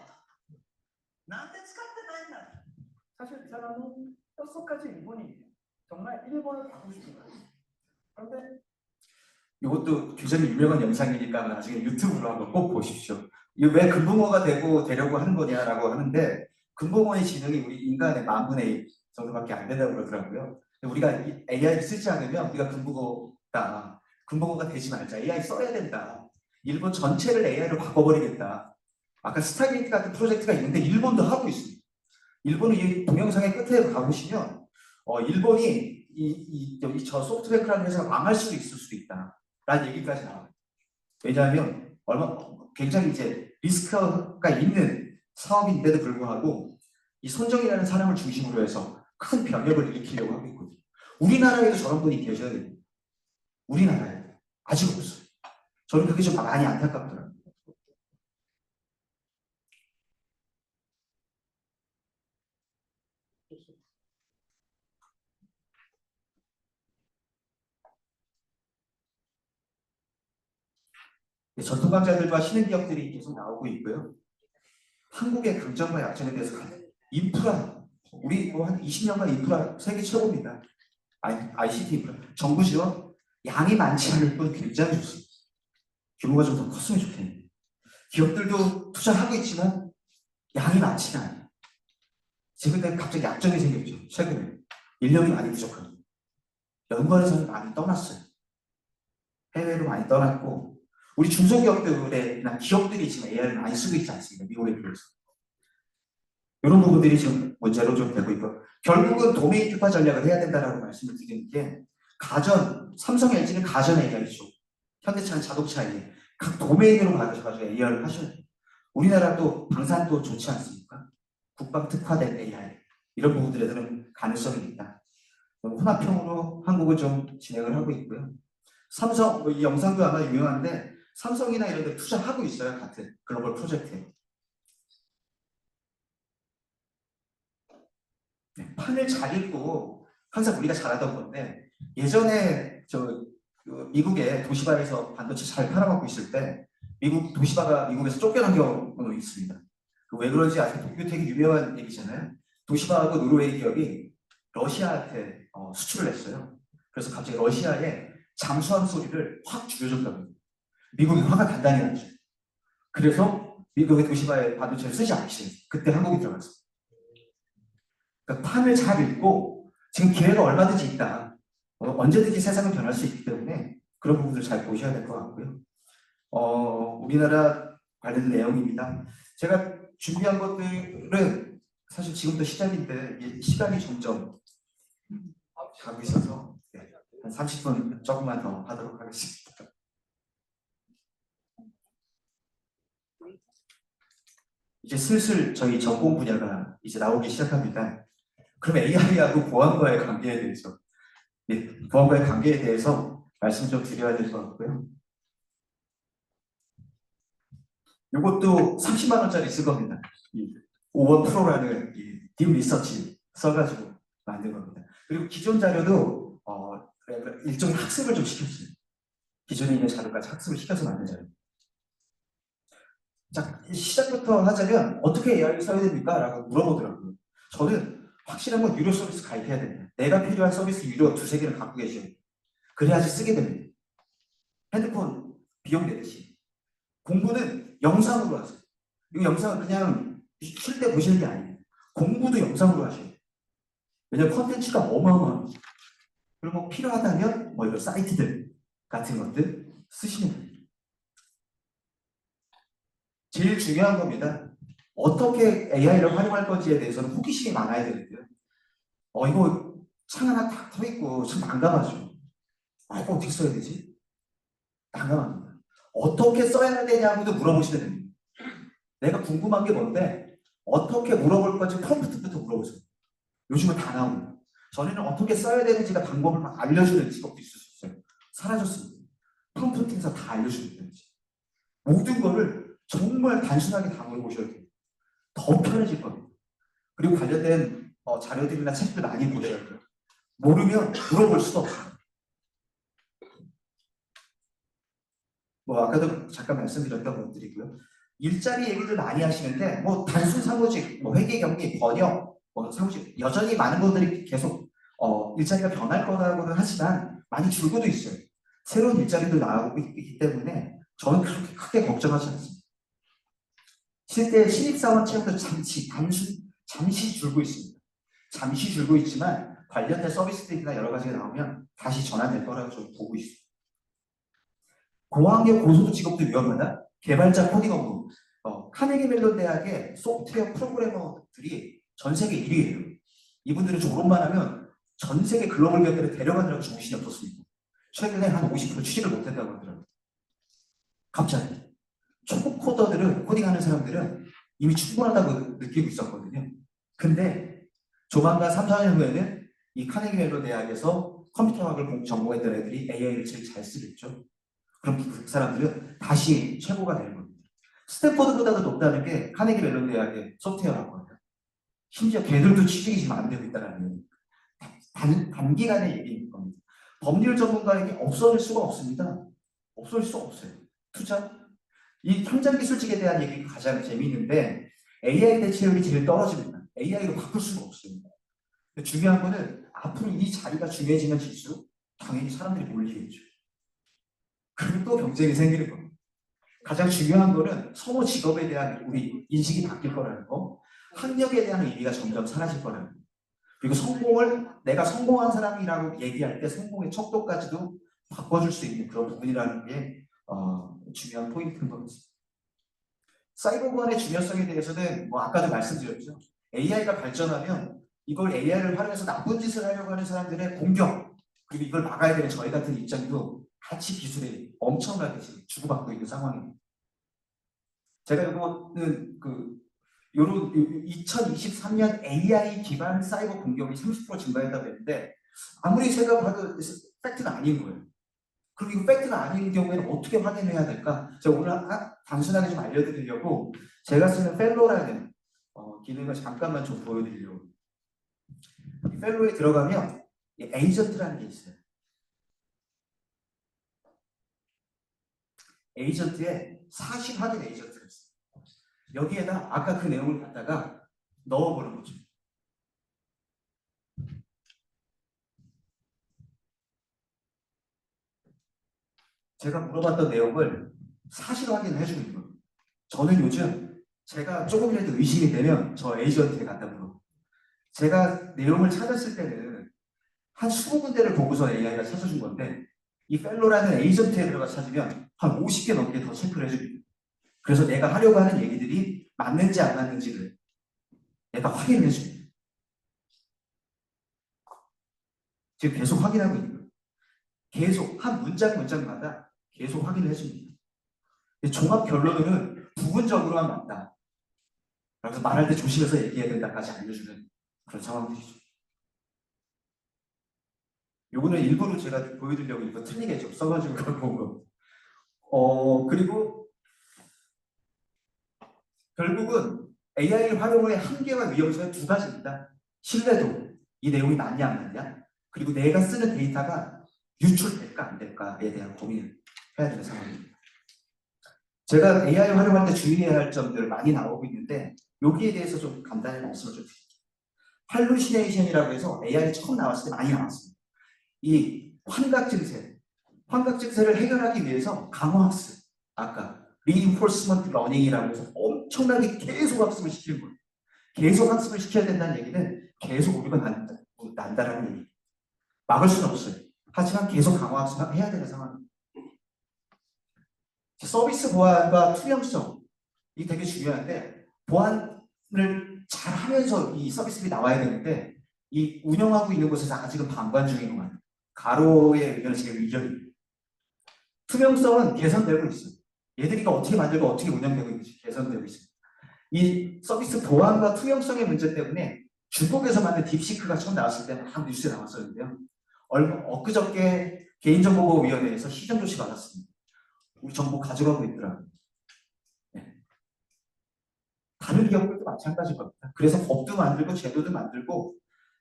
なんで使ってないんだ 사실 이 사람은 뼛속까지 일본인이에요. 정말 일본을 바꾸고 싶은 거예요. 그런데 이것도 굉장히 유명한 영상이니까 나중에 유튜브로 한번 꼭 보십시오. 이게 왜 금붕어가 되려고 하는 거냐라고 하는데 금붕어의 지능이 우리 인간의 10,000분의 1 정도밖에 안 된다고 그러더라고요. 우리가 AI를 쓰지 않으면 우리가 금붕어다. 금붕어가 되지 말자. AI 써야 된다. 일본 전체를 AI로 바꿔버리겠다. 아까 스타게이트 같은 프로젝트가 있는데 일본도 하고 있습니다. 일본은 이 동영상의 끝에 가보시면 일본이 저 소프트뱅크라는 회사가 망할 수도 있을 수도 있다. 라는 얘기까지 나와요. 왜냐하면 굉장히 이제 리스크가 있는 사업인데도 불구하고 이 손정이라는 사람을 중심으로 해서 큰 변혁을 일으키려고 하고 있거든요. 우리나라에도 저런 분이 계셔야 됩니다. 우리나라에 아직 없어요. 저는 그게 좀 많이 안타깝더라고요. 전통 강자들과 신흥 기업들이 계속 나오고 있고요. 한국의 강점과 약점에 대해서 인프라, 우리 한 20년간 인프라 세계 최고입니다. ICT 인프라, 정부 지원 양이 많지 않을 뿐 굉장히 좋습니다. 규모가 좀 더 컸으면 좋겠네요. 기업들도 투자하고 있지만 양이 많지는 않아요. 지금 갑자기 약점이 생겼죠. 최근에 인력이 많이 부족합니다. 연구원에서는 많이 떠났어요. 해외로 많이 떠났고 우리 중소기업들이나 기업들이 지금 AI를 많이 쓰고 있지 않습니까? 미국에 비해서. 이런 부분들이 지금 문제로 좀 되고 있고 결국은 도메인 특화 전략을 해야 된다라고 말씀을 드리는 게 삼성 LG는 가전 AI죠. 현대차는 자동차 AI. 각 도메인으로 가셔가지고 AI를 하셔야 돼요. 우리나라도 방산도 좋지 않습니까? 국방 특화된 AI. 이런 부분들에서는 가능성이 있다. 혼합형으로 한국은 좀 진행을 하고 있고요. 삼성, 이 영상도 아마 유명한데 삼성이나 이런 데 투자하고 있어요. 같은 글로벌 프로젝트에. 네, 판을 잘 읽고 항상 우리가 잘하던 건데 예전에 미국의 도시바에서 반도체 잘 팔아먹고 있을 때 도시바가 미국에서 쫓겨난 경우가 있습니다. 왜 그런지 아직 도쿄 되게 유명한 얘기잖아요. 도시바하고 노르웨이 기업이 러시아한테 수출을 했어요. 그래서 갑자기 러시아의 잠수함 소리를 확 줄여줬다고 해요. 미국이 화가 단단히 났죠. 그래서 미국의 도시바에 반도체를 쓰지 않기 시작했어요. 그때 한국이 들어갔어요. 그러니까 판을 잘 읽고 지금 기회가 얼마든지 있다. 언제든지 세상은 변할 수 있기 때문에 그런 부분들을 잘 보셔야 될 것 같고요. 우리나라 관련 내용입니다. 제가 준비한 것들은 사실 지금도 시작인데 이게 시간이 점점 가고 있어서 한 30분 조금만 더 하도록 하겠습니다. 이제 슬슬 저희 전공 분야가 이제 나오기 시작합니다. 그럼 AI하고 보안과의 관계에 대해서, 보안과의 관계에 대해서 말씀 좀 드려야 될 것 같고요. 이것도 30만 원짜리 쓸 겁니다. 이 5원 프로라는 이 딥 리서치 써가지고 만든 겁니다. 그리고 기존 자료도 일종의 학습을 좀 시켰어요. 기존에 있는 자료까지 학습을 시켜서 만든 자료. 자, 시작부터 하자면 어떻게 AI를 써야 됩니까? 라고 물어보더라고요. 저는 확실한 건 유료 서비스 가입해야 됩니다. 내가 필요한 서비스 유료 2-3개를 갖고 계셔야 돼요. 그래야지 쓰게 됩니다. 핸드폰 비용 내듯이. 공부는 영상으로 하세요. 이 영상은 그냥 쉴 때 보시는 게 아니에요. 공부도 영상으로 하셔야 돼요. 왜냐면 컨텐츠가 어마어마합니다. 그리고 필요하다면 이런 사이트들 같은 것들 쓰시면 됩니다. 제일 중요한 겁니다. 어떻게 AI를 활용할 건지에 대해서는 호기심이 많아야 되는데요. 이거 창 하나 딱 터있고 참 난감하죠. 이거 어떻게 써야 되지? 난감합니다. 어떻게 써야 되냐고도 물어보시면 됩니다. 내가 궁금한 게 뭔데 어떻게 물어볼 건지 프롬프트부터 물어보세요. 요즘은 다 나옵니다. 전에는 어떻게 써야 되는지가 방법을 막 알려주는 직업도 있을 수 있어요. 사라졌습니다. 프롬프트에서 다 알려주는 거지. 모든 거를 정말 단순하게 다 물어보셔야 돼요. 더 편해질 겁니다. 그리고 관련된 자료들이나 책들 많이 보셔야 돼요. 모르면 물어볼 수도 없어요. 아까도 잠깐 말씀드렸던 것들이고요. 일자리 얘기들 많이 하시는데 단순 사무직, 회계 경리, 번역, 사무직 여전히 많은 분들이 계속 일자리가 변할 거라고는 하지만 많이 줄고도 있어요. 새로운 일자리도 나오고 있기 때문에 저는 그렇게 크게 걱정하지 않습니다. 실제 신입사원 채용도 잠시 줄고 있습니다. 잠시 줄고 있지만 관련된 서비스들이나 여러 가지가 나오면 다시 전환될 거라고 저는 보고 있습니다. 고학력 고소득 직업도 위험하다. 개발자 코딩 업무. 카네기 멜론 대학의 소프트웨어 프로그래머들이 전 세계 1위예요. 이분들은 졸업만 하면 전 세계 글로벌 기업들을 데려가느라고 정신이 없었습니다. 최근에 한 50% 취직을 못했다고 하더라고요. 갑자기. 초보 코더들은, 코딩하는 사람들은 이미 충분하다고 느끼고 있었거든요. 근데 조만간 3-4년 후에는 이 카네기 멜론 대학에서 컴퓨터학을 전공했던 애들이 AI를 제일 잘 쓰겠죠. 그럼 그 사람들은 다시 최고가 되는 겁니다. 스탠포드보다도 높다는 게 카네기 멜론 대학의 소프트웨어라고 해요. 심지어 걔들도 취직이 지금 안 되고 있다는 단기간의 얘기인 겁니다. 법률 전문가에게 없어질 수가 없습니다. 없어질 수가 없어요. 투자? 이 현장 기술직에 대한 얘기가 가장 재미있는데 AI 대체율이 제일 떨어집니다. AI로 바꿀 수가 없습니다. 중요한 거는 앞으로 이 자리가 중요해지면 질수록 당연히 사람들이 몰리겠죠. 그리고 또 경쟁이 생기는 겁니다. 가장 중요한 거는 서로 직업에 대한 우리 인식이 바뀔 거라는 거, 학력에 대한 의미가 점점 사라질 거라는 거, 그리고 내가 성공한 사람이라고 얘기할 때 성공의 척도까지도 바꿔줄 수 있는 그런 부분이라는 게 중요한 포인트인 것 같습니다. 사이버 보안의 중요성에 대해서는 아까도 말씀드렸죠. AI가 발전하면 이걸 AI를 활용해서 나쁜 짓을 하려고 하는 사람들의 공격, 그리고 이걸 막아야 되는 저희 같은 입장도 같이 기술에 엄청나게 주고받고 있는 상황입니다. 제가 이거는 요런 2023년 AI 기반 사이버 공격이 30% 증가했다고 했는데 아무리 생각해도 팩트가 아닌 거예요. 그리고 이 팩트가 아닌 경우에는 어떻게 확인해야 될까? 제가 오늘 단순하게 좀 알려드리려고 제가 쓰는 펠로라는 기능을 잠깐만 좀 보여드리려고. 이 펠로에 들어가면 에이전트라는 게 있어요. 에이전트에 사실 확인 에이전트가 있어요. 여기에다 아까 그 내용을 갖다가 넣어보는 거죠. 제가 물어봤던 내용을 사실 확인을 해주는 거예요. 저는 요즘 제가 조금이라도 의심이 되면 저 에이전트에 갖다 물어. 제가 내용을 찾았을 때는 한 20군데를 보고서 AI가 찾아준 건데 이 펠로라는 에이전트에 들어가 찾으면 한 50개 넘게 더 체크를 해줍니다. 그래서 내가 하려고 하는 얘기들이 맞는지 안 맞는지를 내가 확인을 해줍니다. 지금 계속 확인하고 있는 거예요. 계속 한 문장마다 계속 확인을 해줍니다. 종합 결론은 부분적으로만 맞다. 그래서 말할 때 조심해서 얘기해야 된다까지 알려주는 그런 상황들이죠. 요거는 일부러 제가 보여드리려고 이거 틀리게 좀 써가지고 갖고 온 거. 그리고 결국은 AI를 활용의 한계와 위험성은 두 가지입니다. 신뢰도, 이 내용이 맞냐 안 맞냐, 그리고 내가 쓰는 데이터가 유출될까 안 될까에 대한 고민을 해야 되는 상황입니다. 제가 AI 활용할 때 주의해야 할 점들 많이 나오고 있는데 여기에 대해서 좀 간단히 말씀을 좀 드릴게요. 할루시네이션이라고 해서 AI 처음 나왔을 때 많이 나왔습니다. 이 환각 증세를 해결하기 위해서 강화학습, 아까 reinforcement learning이라고 해서 엄청나게 계속 학습을 시키는 거예요. 계속 학습을 시켜야 된다는 얘기는 계속 우리가 난다라는 얘기. 막을 수는 없어요. 하지만 계속 강화학습해야 되는 상황입니다. 서비스 보안과 투명성, 이게 되게 중요한데 보안을 잘 하면서 이 서비스가 나와야 되는데 이 운영하고 있는 곳에서 아직은 방관 중인 것 같아요. 가로의 의견은 제 의견입니다. 투명성은 개선되고 있어요. 얘들이 어떻게 만들고 어떻게 운영되고 있는지 개선되고 있습니다. 이 서비스 보안과 투명성의 문제 때문에 중국에서 만든 딥시크가 처음 나왔을 때 막 뉴스에 나왔었는데요. 엊그저께 개인정보보호위원회에서 시정 조치 받았습니다. 우리 정보 가져가고 있더라고요. 네. 다른 기업들도 마찬가지일 겁니다. 그래서 법도 만들고 제도도 만들고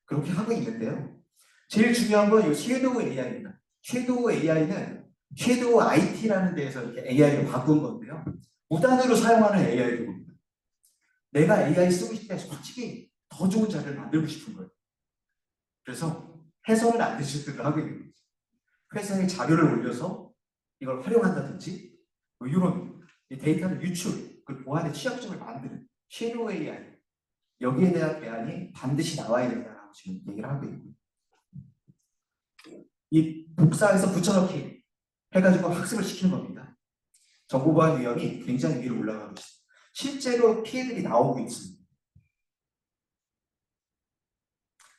그렇게 하고 있는데요. 제일 중요한 건 이 섀도우 AI입니다. 섀도우 AI는 섀도우 IT라는 데에서 이렇게 AI를 바꾼 건데요. 무단으로 사용하는 AI도 봅니다. 내가 AI 쓰고 싶을 때 솔직히 더 좋은 자료를 만들고 싶은 거예요. 그래서 해설을 안 되시도록 하고 있는 거죠. 회사에 자료를 올려서 이걸 활용한다든지 뭐 이런 데이터를 유출, 그 보안의 취약점을 만드는 섀도우 AI, 여기에 대한 대안이 반드시 나와야 된다고 지금 얘기를 하고 있고요. 이 복사해서 붙여넣기 해가지고 학습을 시키는 겁니다. 정보보안 위험이 굉장히 위로 올라가고 있습니다. 실제로 피해들이 나오고 있습니다.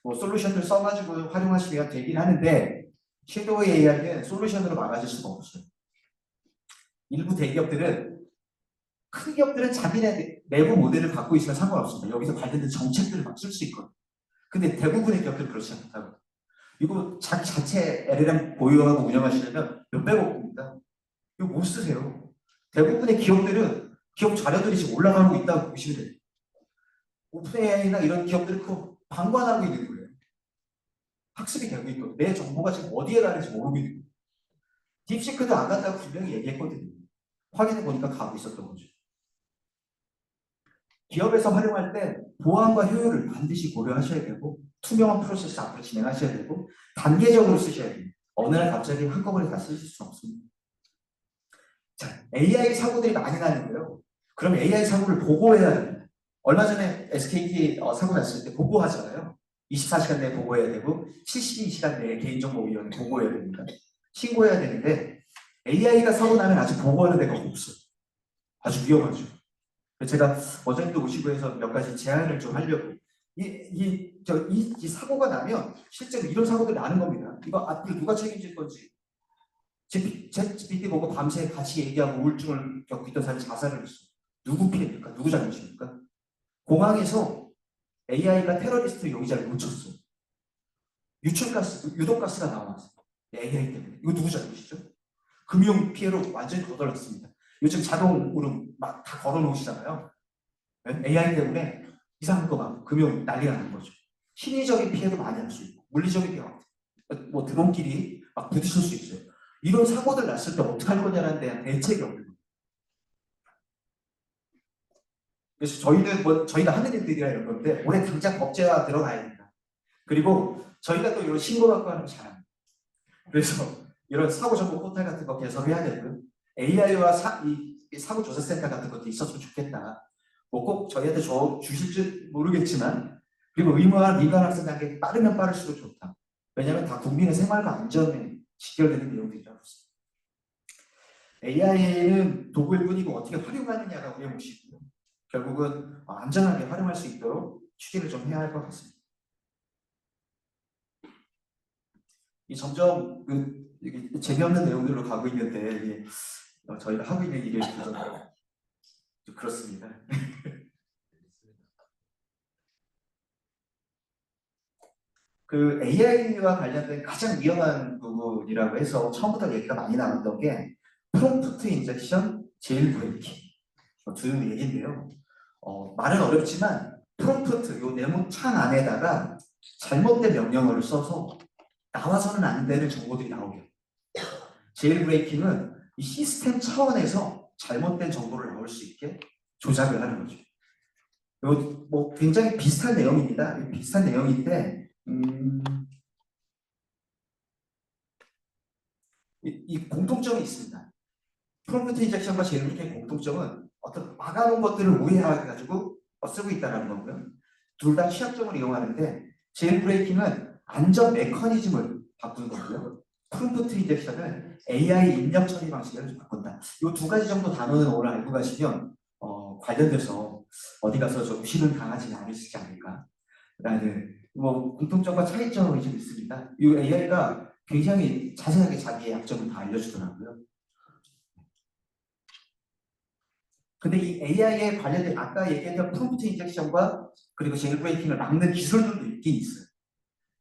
뭐 솔루션들 써가지고 활용하시면 되긴 하는데 섀도우 AI는 솔루션으로 막아줄 수가 없어요. 일부 대기업들은, 큰 기업들은 자기네 내부 모델을 갖고 있으면 상관없습니다. 여기서 관련된 정책들을 막 쓸 수 있거든요. 근데 대부분의 기업들은 그렇지 않다고. 이거 자기 자체 LLM 보유하고 운영하시려면 몇백억 봅니다. 이거 못 쓰세요. 대부분의 기업들은 기업 자료들이 지금 올라가고 있다고 보시면 돼요. 오픈AI나 이런 기업들은 그거 방관하고 있는 거예요. 학습이 되고 있고 내 정보가 지금 어디에 가는지 모르고 있는 거예요. 딥시크도 안 간다고 분명히 얘기했거든요. 확인해 보니까 가고 있었던 거죠. 기업에서 활용할 때 보안과 효율을 반드시 고려하셔야 되고 투명한 프로세스 앞으로 진행하셔야 되고 단계적으로 쓰셔야 돼요. 어느 날 갑자기 한꺼번에 다 쓰실 수 없습니다. 자, AI 사고들이 많이 나는데요. 그럼 AI 사고를 보고해야 됩니다. 얼마 전에 SKT 사고 났을 때 보고하잖아요. 24시간 내에 보고해야 되고 72시간 내에 개인정보위원회 보고해야 됩니다. 신고해야 되는데 AI가 사고 나면 아직 보고하는 데가 없어요. 아주 위험하죠. 제가 원장님도 오시고 해서 몇 가지 제안을 좀 하려고 이 사고가 나면 실제로 이런 사고들이 나는 겁니다. 이거 앞으로 누가 책임질 건지 챗GPT 보고 밤새 같이 얘기하고 우울증을 겪고 있던 사람이 자살을 했어요. 누구 피해입니까? 누구 잘못입니까? 공항에서 AI가 테러리스트 용의자를 놓쳤어요. 유출가스, 유독가스가 나왔어요. AI 때문에. 이거 누구 잘못이죠? 금융 피해로 완전히 거덜났습니다. 요즘 자동으로 막 다 걸어놓으시잖아요. AI 때문에 이상한 거 막 금융 난리 나는 거죠. 심리적인 피해도 많이 할 수 있고 물리적인 피해, 뭐 드론끼리 막 부딪힐 수 있어요. 이런 사고들 났을 때 어떻게 할 거냐는 대한 대책이 없는 거예요. 그래서 저희가 하는 일들이라 이런 건데 올해 당장 법제화 들어가야 된다. 그리고 저희가 또 이런 신고 받고 하는 거 잘합니다. 그래서 이런 사고 정보 포털 같은 거 개설해야 되고요. AI와 이 사고 조사 센터 같은 것도 있었으면 좋겠다. 뭐 꼭 저희한테 주실지 모르겠지만, 그리고 의무화 민간 학생 단계 빠르면 빠를수록 좋다. 왜냐하면 다 국민의 생활과 안전에 직결되는 내용들이라고 했습니다. AI는 도구일 뿐이고 어떻게 활용하느냐가 우리의 몫이고요. 결국은 안전하게 활용할 수 있도록 추진을 좀 해야 할 것 같습니다. 이 점점 이게 재미없는 내용들로 가고 있는데 이게 저희가 하고 있는 일이 좀 그렇습니다. 그 AI와 관련된 가장 위험한 부분이라고 해서 처음부터 얘기가 많이 나왔던 게 프롬프트 인젝션, 제일 브레이킹 두 얘기인데요. 말은 어렵지만 프롬프트, 요 네모 창 안에다가 잘못된 명령어를 써서 나와서는 안 되는 정보들이 나오게 해요. 제일 브레이킹은 이 시스템 차원에서 잘못된 정보를 나올 수 있게 조작을 하는 거죠. 요 뭐 굉장히 비슷한 내용입니다. 비슷한 내용인데 이 공통점이 있습니다. 프롬프트 인젝션과 제일 브레이킹의 공통점은 어떤 막아놓은 것들을 오해해가지고 쓰고 있다는 거고요. 둘 다 취약점을 이용하는데 제일 브레이킹은 안전 메커니즘을 바꾸는 거고요. 프롬프트 인젝션은 AI 입력 처리 방식을 바꾼다. 이 두 가지 정도 단어는 오늘 알고 가시면 관련돼서 어디 가서 좀 의심을 강하지 않으시지 않을까라는 뭐 공통점과 차이점이 좀 있습니다. 이 AI가 굉장히 자세하게 자기의 약점을 다 알려주더라고요. 근데 이 AI에 관련된 아까 얘기했던 프롬프트 인젝션과 그리고 제일 브레이킹을 막는 기술들도 있긴 있어요.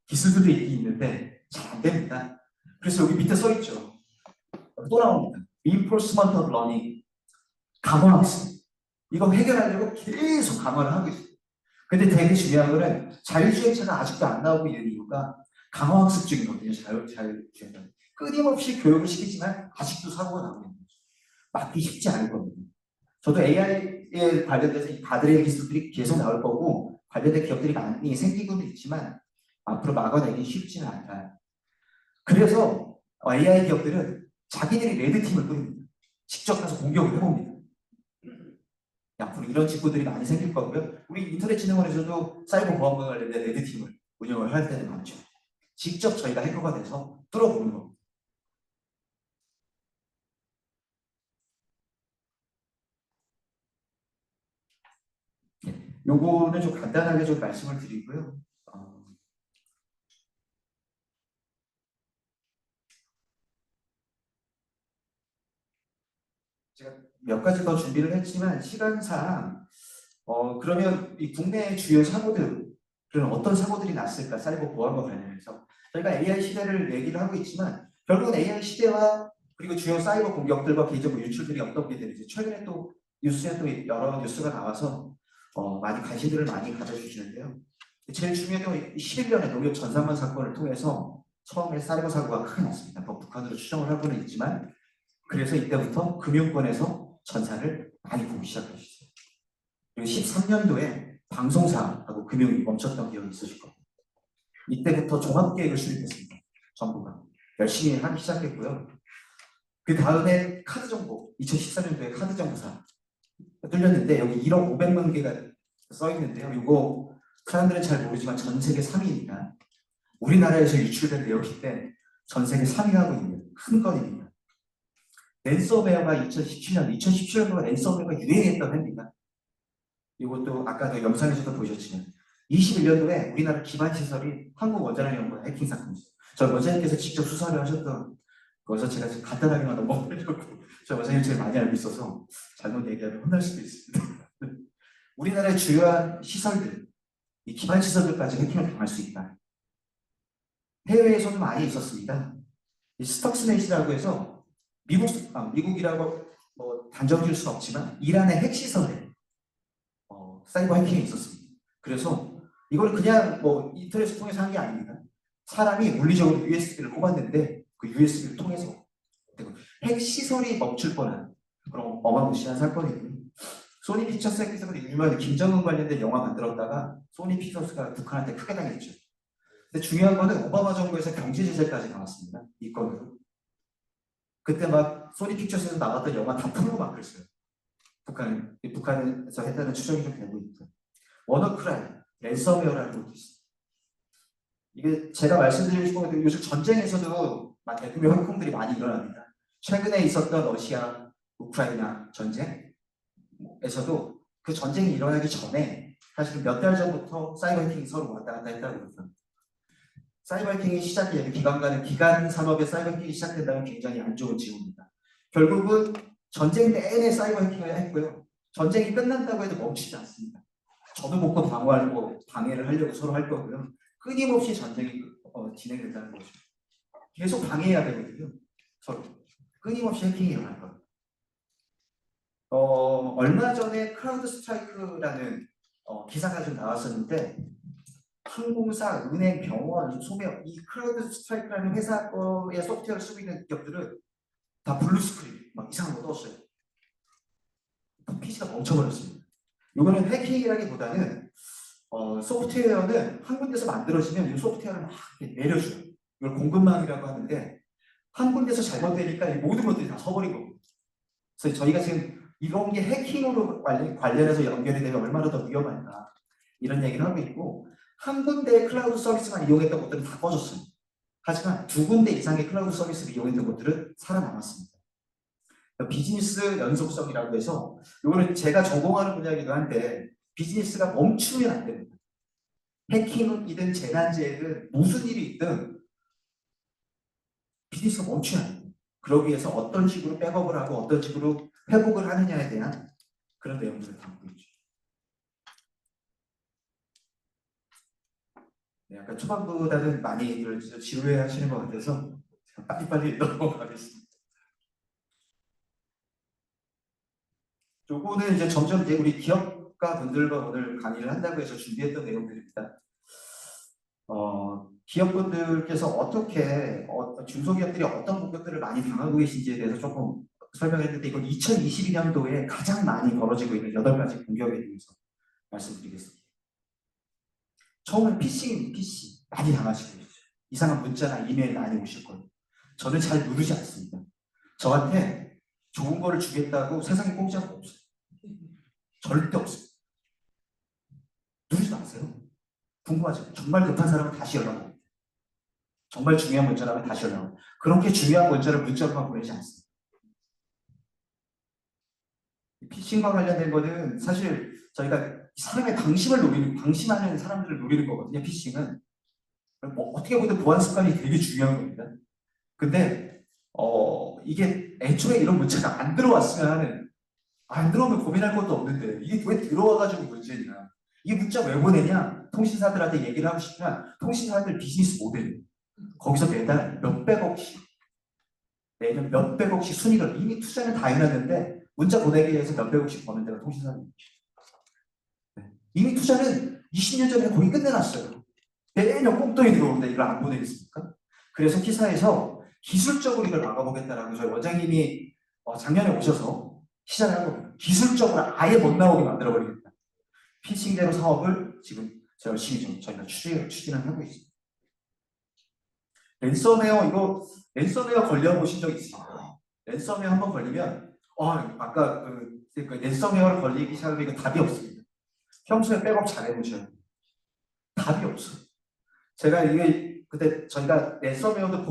기술들도 있긴 있는데 잘 안 됩니다. 그래서 여기 밑에 써 있죠. 또 나옵니다. Reinforcement of Learning. 강화학습. 이거 해결하려고 계속 강화를 하고 있어요. 근데 되게 중요한 거는 자율주행차가 아직도 안 나오고 있는 이유가 강화학습 중이거든요. 자율주행차. 끊임없이 교육을 시키지만 아직도 사고가 나오고 있는 거죠. 막기 쉽지 않을 겁니다. 저도 AI에 관련돼서 이 가드레일 기술들이 계속 나올 거고 관련된 기업들이 많이 생기고는 있지만 앞으로 막아내기 쉽지는 않다. 그래서 AI 기업들은 자기들이 레드팀을 꾸립니다. 직접 가서 공격을 해봅니다. 앞으로 이런 직구들이 많이 생길 거고요. 우리 인터넷진흥원에서도 사이버 보안과 관련된 레드팀을 운영을 할 때는 많죠. 직접 저희가 해커가 돼서 뚫어보는 겁니다. 요거는 좀 간단하게 좀 말씀을 드리고요. 제가 몇 가지 더 준비를 했지만 시간상 그러면 이 국내 주요 사고들은 어떤 사고들이 났을까? 사이버 보안과 관련해서 저희가 AI 시대를 얘기를 하고 있지만 결국은 AI 시대와 그리고 주요 사이버 공격들과 개인정보 유출들이 어떻게 되는지 최근에 또 뉴스에 또 여러 뉴스가 나와서 많이 관심들을 많이 가져주시는데요. 제일 중요한 건 11년에 농협 전산망 사건을 통해서 처음에 사이버 사고가 크게 났습니다. 뭐 북한으로 추정을 하고는 있지만 그래서 이때부터 금융권에서 전산을 많이 보기 시작하셨어요. 그리고 13년도에 방송사하고 금융이 멈췄던 기억이 있으실 겁니다. 이때부터 종합계획을 수립했습니다. 정부가 열심히 하기 시작했고요. 그 다음에 카드 정보, 2014년도에 카드 정보사 뚫렸는데 여기 1억 500만 개가 써 있는데요. 이거 사람들은 잘 모르지만 전 세계 3위입니다. 우리나라에서 유출된 내역인데 전 세계 3위하고 있는 큰 건입니다. 랜섬웨어가 2017년도가 랜섬웨어가 유행했던 해입니다. 이것도 아까도 영상에서도 보셨지만 21년도에 우리나라 기반시설이 한국원자력연구원 해킹 사건이죠. 저 원장님께서 직접 수사를 하셨던 거기서 제가 지금 간단하게만 넘어가려고 저 원장님 제일 많이 알고 있어서 잘못 얘기하면 혼날 수도 있습니다. 우리나라의 주요한 시설들, 이 기반시설들까지 해킹을 당할 수 있다. 해외에서도 많이 있었습니다. 이 스톡스넷이라고 해서 미국이라고 뭐 단정 지을 수는 없지만 이란의 핵시설에 사이버 해킹이 있었습니다. 그래서 이걸 그냥 뭐 인터넷을 통해서 한 게 아닙니다. 사람이 물리적으로 USB를 꼽았는데 그 USB를 통해서 핵시설이 멈출 뻔한 그런 어마무시한 사건이고요. 소니 픽처스에서 유명한 김정은 관련된 영화 만들었다가 소니 픽처스가 북한한테 크게 당했죠. 근데 중요한 거는 오바마 정부에서 경제 제재까지 나왔습니다. 이 건으로. 그때 막 소니 픽처스에서 나왔던 영화 다 풀로 바뀌었어요. 북한에서 했다는 추정이 좀 되고 있고. 워너크라이, 랜섬웨어라는 것도 있어요. 이게 제가 말씀드리고 싶은 건데 요즘 전쟁에서도 막 대규모 활동들이 많이 일어납니다. 최근에 있었던 러시아, 우크라이나 전쟁에서도 그 전쟁이 일어나기 전에 사실 몇 달 전부터 사이버 해킹이 서로 왔다 갔다 했다고 그러죠. 사이버 해킹이 시작되면 기간 산업의 사이버 해킹이 시작된다면 굉장히 안 좋은 징후입니다. 결국은 전쟁 내내 사이버 해킹을 했고요. 전쟁이 끝난다고 해도 멈추지 않습니다. 저도 먹고 방해를 하려고 서로 할 거고요. 끊임없이 전쟁이 진행된다는 거죠. 계속 방해해야 되거든요. 서로. 끊임없이 해킹이 일어날 거예요. 얼마 전에 크라우드 스트라이크라는 기사가 좀 나왔었는데 항공사, 은행, 병원, 소매업 이 크라우드 스트라이크라는 회사의 소프트웨어를 쓰고 있는 기업들은 다 블루스크린 막 이상한 거 떴어요. PC가 멈춰버렸습니다. 이거는 해킹이라기보다는 소프트웨어는 한 군데서 만들어지면 이 소프트웨어를 막 내려줘요. 이걸 공급망이라고 하는데 한 군데서 잘못되니까 이 모든 것들이 다 서버린 겁니다. 그래서 저희가 지금 이런 게 해킹으로 관련해서 연결이 되면 얼마나 더 위험할까 이런 얘기를 하고 있고 한 군데의 클라우드 서비스만 이용했던 것들은 다 꺼졌어요. 하지만 두 군데 이상의 클라우드 서비스를 이용했던 것들은 살아남았습니다. 비즈니스 연속성이라고 해서 이거는 제가 전공하는 분야이기도 한데 비즈니스가 멈추면 안 됩니다. 해킹이든 재난재해든 무슨 일이 있든 비즈니스가 멈추면 안 돼요. 그러기 위해서 어떤 식으로 백업을 하고 어떤 식으로 회복을 하느냐에 대한 그런 내용들을 담고 있죠. 네, 약간 초반보다는 많이 지루해 하시는 것 같아서 빨리빨리 넘어가겠습니다. 요거는 이제 점점 이제 우리 기업가 분들과 오늘 강의를 한다고 해서 준비했던 내용들입니다. 기업분들께서 어떻게 중소기업들이 어떤 공격들을 많이 당하고 계신지에 대해서 조금 설명했는데 이건 2022년도에 가장 많이 벌어지고 있는 8가지 공격에 대해서 말씀드리겠습니다. 처음은 피싱 많이 당하시고 계시죠. 이상한 문자나 이메일 많이 오실 거예요. 저는 잘 누르지 않습니다. 저한테 좋은 거를 주겠다고 세상에 공짜가 없어요. 절대 없어요. 누르지 마세요. 궁금하죠? 정말 급한 사람은 다시 연락합니다. 정말 중요한 문자라면 다시 연락합니다. 그렇게 중요한 문자를 문자로만 보내지 않습니다. 피싱과 관련된 거는 사실 저희가 사람의 방심하는 사람들을 노리는 거거든요. 피싱은 어떻게 보면 보안 습관이 되게 중요한 겁니다. 근데 이게 애초에 이런 문자가 안 들어왔으면 하는 안 들어오면 고민할 것도 없는데 이게 왜 들어와가지고 문제냐. 이 문자 왜 보내냐. 통신사들한테 얘기를 하고 싶지만 통신사들 비즈니스 모델이에요. 거기서 매달 몇백억씩 내년 몇백억씩 순이익을 이미 투자는 다 해놨는데 문자 보내기 위해서 몇백억씩 버는 데가 통신사입니다. 네. 이미 투자는 20년 전에 거의 끝내놨어요. 매년 꽁돈이 들어오는데 이걸 안 보내겠습니까? 그래서 기사에서 기술적으로 이걸 막아보겠다라고 저희 원장님이 작년에 오셔서 시작을 한 겁니다. 기술적으로 아예 못 나오게 만들어버리겠다. 피싱대로 사업을 지금 열심히 저희가 추진을 하고 있습니다. 랜섬웨어 걸려보신 적 있으신가요? 랜섬웨어 한번 걸리면 아까 그 랜섬웨어를 걸리기 시작하면 답이 없습니다. 평소에 백업 잘 해보셔야 돼요. 답이 없어요. 제가 그때 저희가 랜섬웨어도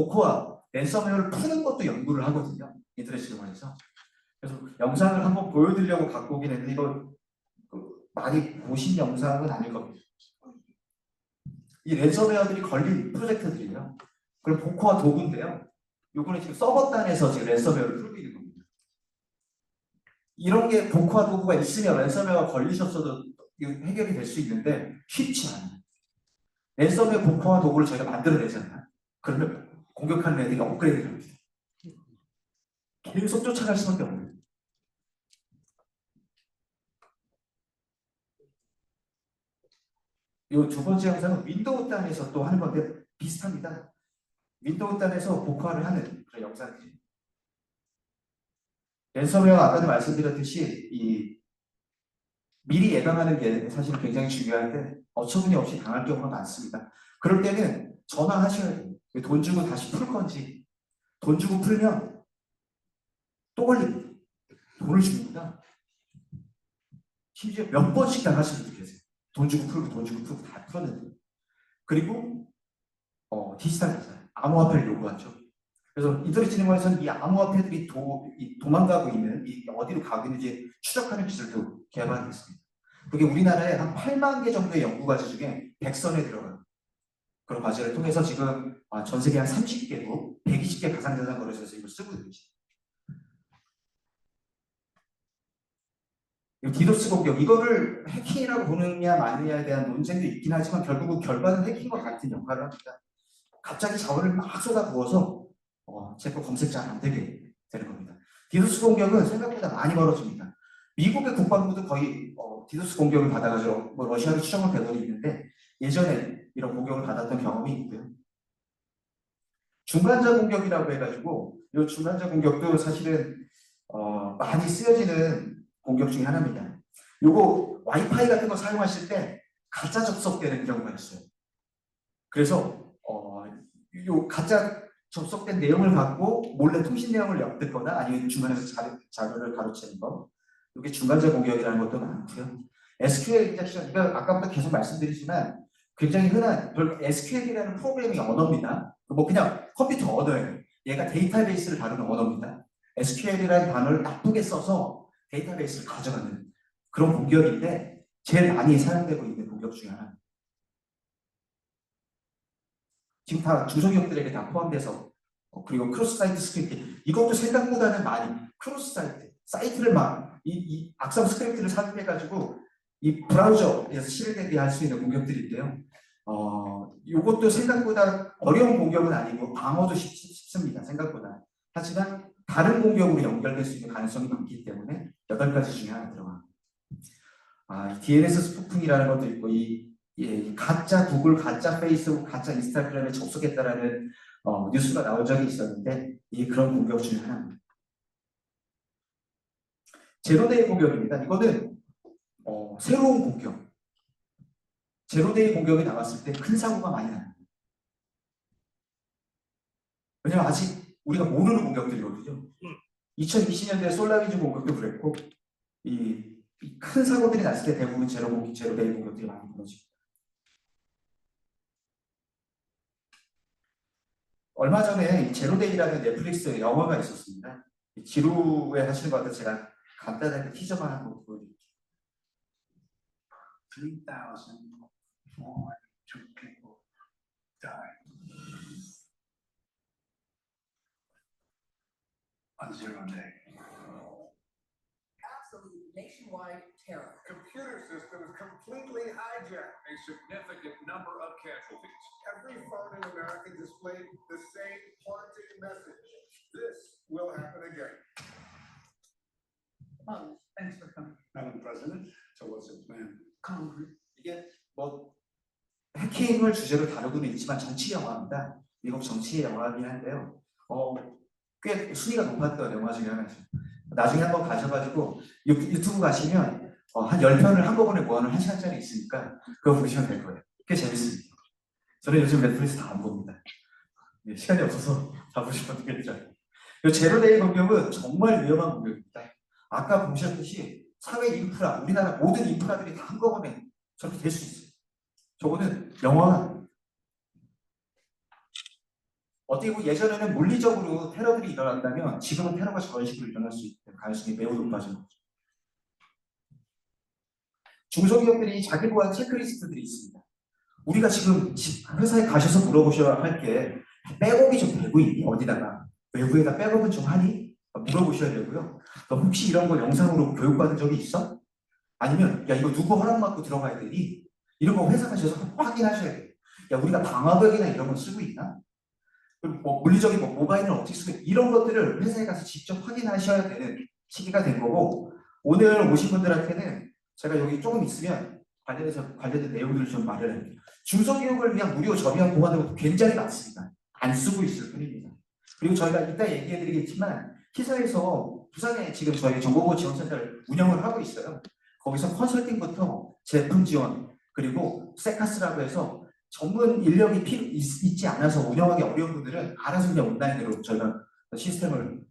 랜섬웨어를 푸는 것도 연구를 하거든요. 인터넷 시장에서. 그래서 영상을 한번 보여드리려고 갖고 오긴 했는데 이거 많이 보신 영상은 아닐 겁니다. 이 랜섬웨어들이 걸린 프로젝트들이에요. 그럼 보코와 도구인데요. 요거는 지금 서버단에서 지금 랜섬웨어를 풀고 있는 겁니다. 이런 게 보코와 도구가 있으면 랜섬웨어가 걸리셨어도 해결이 될 수 있는데 쉽지 않아요. 랜섬웨어 보코와 도구를 저희가 만들어내잖아요. 그러면 공격하는 애들이 업그레이드를 합니다. 계속 쫓아갈 수밖에 없는 거예요. 이 두 번째 영상은 윈도우 단에서 또 하는 건데 비슷합니다. 윈도우 단에서 보코화를 하는 그런 영상들입니다. 랜섬웨어 아까도 말씀드렸듯이 미리 예방하는 게 사실 굉장히 중요한데 어처구니 없이 당할 경우가 많습니다. 그럴 때는 전화하셔야 돼요. 돈 주고 다시 풀 건지 돈 주고 풀면 또 걸립니다. 돈을 줍니다. 심지어 몇 번씩 당하신 분들 계세요. 돈 주고 풀고 돈 주고 풀고 다 풀었는데. 그리고 디지털 자산, 암호화폐를 요구하죠. 그래서 인터넷진흥원에서는 이 암호화폐들이 도망가고 있는, 이 어디로 가고 있는지 추적하는 기술도 개발했습니다. 그게 우리나라에 한 8만 개 정도의 연구 과제 중에 100선에 들어가요. 그런 과제를 통해서 지금 전 세계 한 30개국, 120개 가상자산 거래소에서 이걸 쓰고 있는 거죠. 디도스 공격, 이거를 해킹이라고 보느냐 마느냐에 대한 논쟁도 있긴 하지만 결국은 결과는 해킹과 같은 역할을 합니다. 갑자기 자원을 막 쏟아부어서 제 거 검색 잘 안 되게 되는 겁니다. 디도스 공격은 생각보다 많이 벌어집니다. 미국의 국방부도 거의 디도스 공격을 받아가지고 러시아로 추정을 되고 있는데 예전에 이런 공격을 받았던 경험이 있고요. 중간자 공격이라고 해가지고 이 중간자 공격도 사실은 많이 쓰여지는 공격 중에 하나입니다. 요거 와이파이 같은 거 사용하실 때 가짜 접속되는 경우가 있어요. 그래서 요 가짜 접속된 내용을 갖고 몰래 통신 내용을 엿듣거나 아니면 중간에서 자료를 가로채는 거, 이게 중간자 공격이라는 것도 많고요. SQL 인젝션, 이거 아까부터 계속 말씀드리지만 굉장히 흔한 SQL이라는 프로그래밍 언어입니다. 뭐 그냥 컴퓨터 언어예요. 얘가 데이터베이스를 다루는 언어입니다. SQL이라는 단어를 나쁘게 써서 데이터베이스를 가져가는 그런 공격인데 제일 많이 사용되고 있는 공격 중에 하나입니다. 지금 다 중소기업들에게 다 포함돼서 그리고 크로스 사이트 스크립팅, 이것도 생각보다는 많이 크로스 사이트를 막 이 악성 스크립트를 삽입해가지고 이 브라우저에서 실행되게 할 수 있는 공격들인데요. 이것도 생각보다 어려운 공격은 아니고 방어도 쉽습니다. 생각보다. 하지만 다른 공격으로 연결될 수 있는 가능성이 많기 때문에 8가지 중에 하나 들어갑니다. DNS 스푸핑이라는 것도 있고 가짜 구글, 가짜 페이스북, 가짜 인스타그램에 접속했다라는 뉴스가 나온 적이 있었는데 그런 공격 중에 하나입니다. 제로데이 공격입니다. 이거는 새로운 공격. 제로데이 공격이 나왔을 때 큰 사고가 많이 납니다. 왜냐하면 아직 우리가 모르는 공격들이거든요. 2020년대 솔라리즘 공격도 그랬고 이 큰 사고들이 났을 때 대부분 제로데이 공격들이 많이 벌어집니다. 얼마 전에 제로데이라는 넷플릭스 영화가 있었습니다. 지루해 하시는 것 같아서 제가 간단하게 티저만 한번 보여드릴게요. 3,402 people died on zero day. Absolute nationwide terror. Computer systems completely hijacked. A significant number of casualties. Every phone in America displayed the same haunting message. This will happen again. Thanks for coming. Madam President, so what's the plan? Congress. 이게 해킹을 주제로 다루고는 있지만 정치 영화입니다. 미국 정치 영화이긴 한데요. 꽤 순위가 높았던 영화 중에 하나죠. 나중에 한번 가셔가지고 유튜브 가시면 한 10편을 한꺼번에 모아놓은 1시간짜리 있으니까 그거 보시면 될 거예요. 꽤 재밌습니다. 저는 요즘 넷플릭스 다 안 봅니다. 시간이 없어서 다 보시면 되겠죠. 이 제로데이 공격은 정말 위험한 공격입니다. 아까 보셨듯이 사회 인프라, 우리나라 모든 인프라들이 다 한꺼번에 저렇게 될 수 있어요. 저거는 영화가 어떻게 보면 예전에는 물리적으로 테러들이 일어났다면 지금은 테러가 저런 식으로 일어날 수 있는 가능성이 매우 높아진 거죠. 중소기업들이 자기 보안 체크리스트들이 있습니다. 우리가 지금 회사에 가셔서 물어보셔야 할 게 백업이 좀 되고 있니? 어디다가 외부에다 백업은 좀 하니? 물어보셔야 되고요. 너 혹시 이런 거 영상으로 교육받은 적이 있어? 아니면 야 이거 누구 허락받고 들어가야 되니? 이런 거 회사 가셔서 확인하셔야 돼요. 야 우리가 방화벽이나 이런 거 쓰고 있나? 그리고 물리적인 모바일은 어떻게 쓰고 있나? 이런 것들을 회사에 가서 직접 확인하셔야 되는 시기가 된 거고 오늘 오신 분들한테는 제가 여기 조금 있으면 관련된 내용들을 좀 마련합니다. 중소기업을 위한 무료 저비용 보완도 굉장히 많습니다. 안 쓰고 있을 뿐입니다. 그리고 저희가 이따 얘기해드리겠지만 시사에서 부산에 지금 저희 정보보호 지원센터를 운영을 하고 있어요. 거기서 컨설팅부터 제품 지원 그리고 세카스라고 해서 전문 인력이 있지 않아서 운영하기 어려운 분들은 알아서 그냥 온라인으로 저희가 시스템을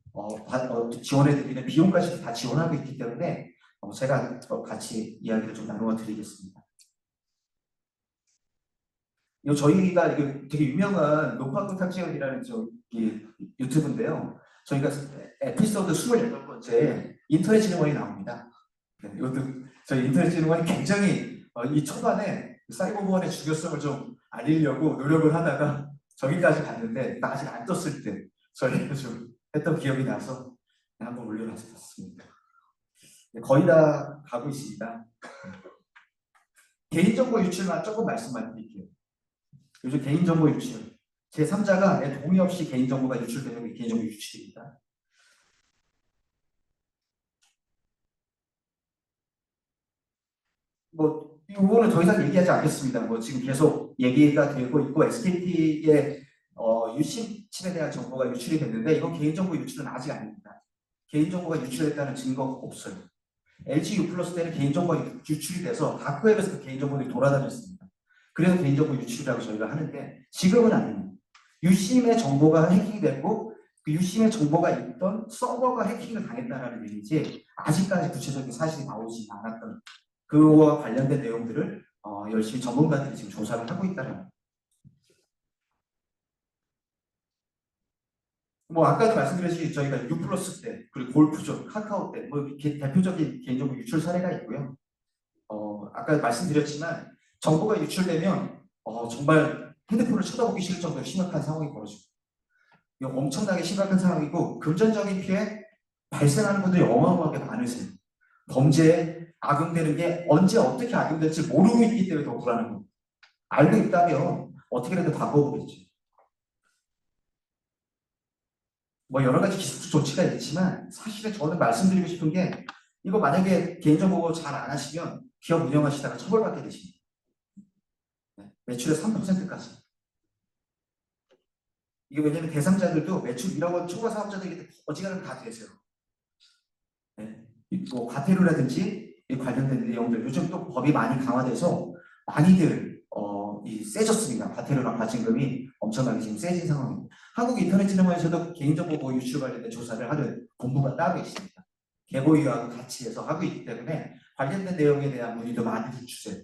지원해드리는 비용까지 다 지원하고 있기 때문에 제가 같이 이야기를 좀 나누어 드리겠습니다. 저희가 이거 되게 유명한 노파크 탁지연이라는 유튜브인데요. 저희가 에피소드 28번째 인터넷 진흥원이 나옵니다. 네, 이것도 저희 인터넷 진흥원이 굉장히 이 초반에 사이버보안의 중요성을 좀 알리려고 노력을 하다가 저기까지 갔는데 아직 안 떴을 때 저희가 좀 했던 기억이 나서 한번 올려놨습니다. 네, 거의 다 가고 있습니다. 개인정보 유출만 조금 말씀만 드릴게요. 요즘 개인정보 유출 제3자가 내 동의 없이 개인정보가 유출되는 게 개인정보 유출입니다. 이거는 더 이상 얘기하지 않겠습니다. 지금 계속 얘기가 되고 있고 SKT의 유심칩에 대한 정보가 유출이 됐는데 이건 개인정보 유출은 아직 아닙니다. 개인정보가 유출됐다는 증거가 없어요. LG U+ 때는 개인정보가 유출이 돼서 다크웹에서 그 개인정보들이 돌아다녔습니다. 그래서 개인정보 유출이라고 저희가 하는데 지금은 아닙니다. 유심의 정보가 해킹됐고 그 유심의 정보가 있던 서버가 해킹을 당했다는 얘기지 아직까지 구체적인 사실이 나오지 않았던 그와 관련된 내용들을 열심히 전문가들이 지금 조사를 하고 있다는. 아까도 말씀드렸듯이 저희가 U+ 때 그리고 골프존, 카카오 때 이렇게 대표적인 개인정보 유출 사례가 있고요. 아까 말씀드렸지만 정보가 유출되면 정말 핸드폰을 쳐다보기 싫을 정도로 심각한 상황이 벌어집니다. 이거 엄청나게 심각한 상황이고 금전적인 피해 발생하는 분들이 어마어마하게 많으세요. 범죄에 악용되는 게 언제 어떻게 악용될지 모르고 있기 때문에 더 불안한 겁니다. 알고 있다면 어떻게라도 바꿔보겠죠. 여러 가지 기술 조치가 있지만 사실은 저는 말씀드리고 싶은 게 이거 만약에 개인정보 보호 잘 안 하시면 기업 운영하시다가 처벌받게 되십니다. 매출의 3%까지. 이게 왜냐면 대상자들도 매출 1억 원 초과 사업자들이기 때문에 어지간하면 다 되세요. 네. 과태료라든지 관련된 내용들 요즘 또 법이 많이 강화돼서 많이들 세졌습니다. 과태료랑 과징금이 엄청나게 지금 세진 상황입니다. 한국인터넷진흥원에서도 개인정보 보호 유출 관련된 조사를 하는 본부가 따로 있습니다. 개보위하고 같이 해서 하고 있기 때문에 관련된 내용에 대한 문의도 많이 주세요.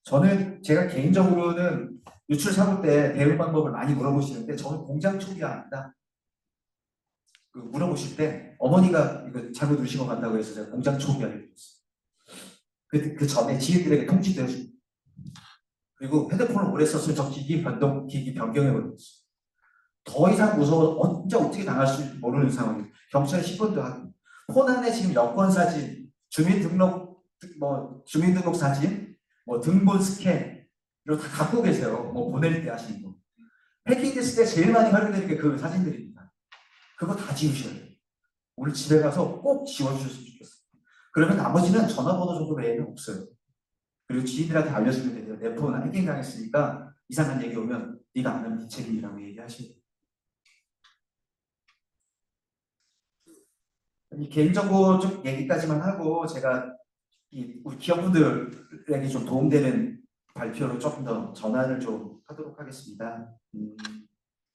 저는 제가 개인적으로는 유출 사고 때 대응 방법을 많이 물어보시는데 저는 공장 초기화합니다. 물어보실 때 어머니가 이거 잘못 누르신 것 같다고 해서 제가 공장 초기화를 드렸어요. 그 전에 지인들에게 통지도 해주고 그리고 핸드폰을 오래 썼으면 저 기기 변경해버렸어요. 더 이상 무서워 언제 어떻게 당할지 모르는 상황이에요. 경찰에 신고도 하고 폰 안에 지금 여권 사진, 주민등록 사진, 등본 스캔 이거 다 갖고 계세요. 보낼 때 하시는 거. 해킹됐을 때 제일 많이 활용되는 게 그 사진들입니다. 그거 다 지우셔야 돼요. 오늘 집에 가서 꼭 지워주셨으면 좋겠어요. 그러면 나머지는 전화번호 정도 외에는 없어요. 그리고 지인들한테 알려주면 돼요. 내 폰 해킹 당했으니까 이상한 얘기 오면 네가 안 하면 네 책임이라고 얘기하시면 돼요. 이 개인정보 좀 얘기까지만 하고 제가 우리 기업분들에게 좀 도움되는 발표로 조금 더 전환을 좀 하도록 하겠습니다.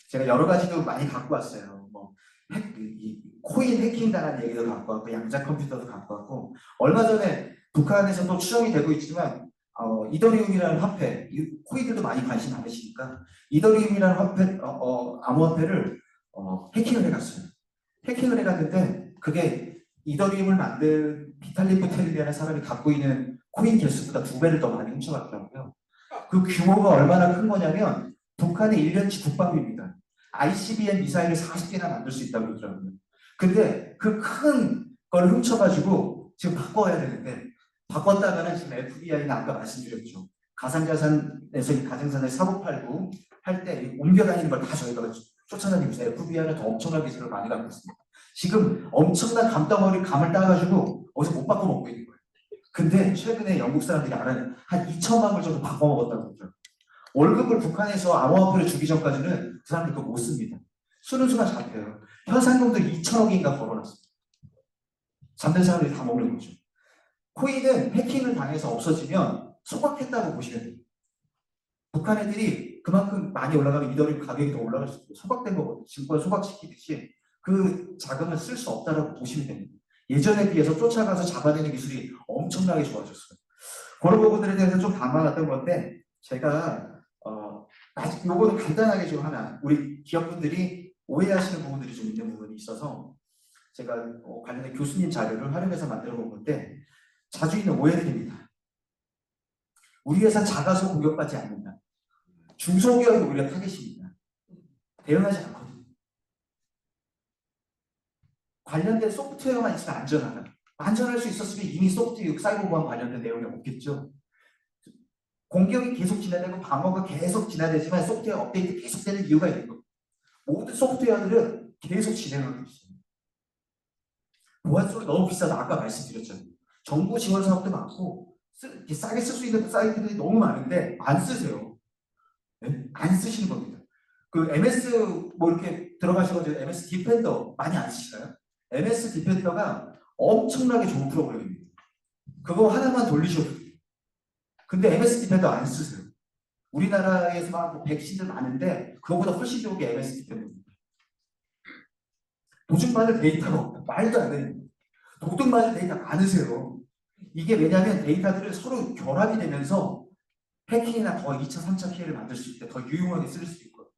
제가 여러 가지도 많이 갖고 왔어요. 코인 해킹 당한 얘기도 갖고 왔고 양자 컴퓨터도 갖고 왔고 얼마 전에 북한에서도 추정이 되고 있지만 이더리움이라는 화폐, 코인들도 많이 관심 많으시니까 이더리움이라는 화폐, 암호화폐를 해킹을 해갔어요. 해킹을 해갔는데 그게 이더리움을 만든 비탈리 부테린이라는 사람이 갖고 있는 코인 개수보다 2배를 더 많이 훔쳐갔더라고요. 그 규모가 얼마나 큰 거냐면 북한의 1년치 국방비입니다. ICBM 미사일을 40개나 만들 수 있다고 그러더라고요. 근데 그 큰 걸 훔쳐가지고 지금 바꿔야 되는데 바꿨다면 지금 FBI는 아까 말씀드렸죠. 가상자산에서 이 가상자산을 사고팔고 할 때 옮겨 다니는 걸 다 저희가 쫓아다니면서 FBI는 더 엄청난 기술을 많이 갖고 있습니다. 지금 엄청난 감을 따가지고 어디서 못 바꿔먹고 있는 거예요. 근데 최근에 영국 사람들이 알아낸 한 2천만 불 정도 바꿔먹었다고 그러더라고요. 월급을 북한에서 암호화폐를 주기 전까지는 그 사람들 그거 못 씁니다. 수는 수가 잡혀요. 현상금도 2천억인가 걸어놨습니다. 잠든 사람들이 다 먹는 거죠. 코인은 해킹을 당해서 없어지면 소각했다고 보시면 돼요. 북한 애들이 그만큼 많이 올라가면 이더리움 가격이 더 올라갈 수 있고 소각된 거거든요. 증권 소각시키듯이 그 자금을 쓸 수 없다라고 보시면 됩니다. 예전에 비해서 쫓아가서 잡아내는 기술이 엄청나게 좋아졌어요. 그런 부분들에 대해서 좀 담아놨던 건데 제가 아직 요거는 간단하게 좀 하나 우리 기업분들이 오해하시는 부분들이 좀 있는 부분이 있어서 제가 관련된 교수님 자료를 활용해서 만들어 본 건데 자주 있는 오해들입니다. 우리 회사 작아서 공격받지 않는다. 중소기업이 오히려 타겟입니다. 대응하지 않거든요. 관련된 소프트웨어만 있으면 안전하다. 안전할 수 있었으면 이미 소프트웨어, 사이버 보안 관련된 내용이 없겠죠. 공격이 계속 진행되고 방어가 계속 진행되지만 소프트웨어 업데이트 계속되는 이유가 있는 겁니다. 모든 소프트웨어들은 계속 진행하고 있어요. 보안소리 너무 비싸다. 아까 말씀드렸잖아요. 정부 지원 사업도 많고 싸게 쓸 수 있는 사이트들이 너무 많은데 안 쓰세요. 네? 안 쓰시는 겁니다. 그 MS 뭐 이렇게 들어가셔가지고 MS 디펜더 많이 안 쓰시나요? MS 디펜더가 엄청나게 좋은 프로그램입니다. 그거 하나만 돌리셔도 돼요. 근데 MS 디펜더 안 쓰세요. 우리나라에서 막 백신들 많은데 그거보다 훨씬 좋은 게 MS 디펜더입니다. 도둑맞을 데이터가 없다. 말도 안 되는 도둑맞을 데이터 많으세요. 이게 왜냐하면 데이터들을 서로 결합이 되면서 해킹이나 더 2차, 3차 피해를 만들 수 있대. 더 유용하게 쓸 수 있고.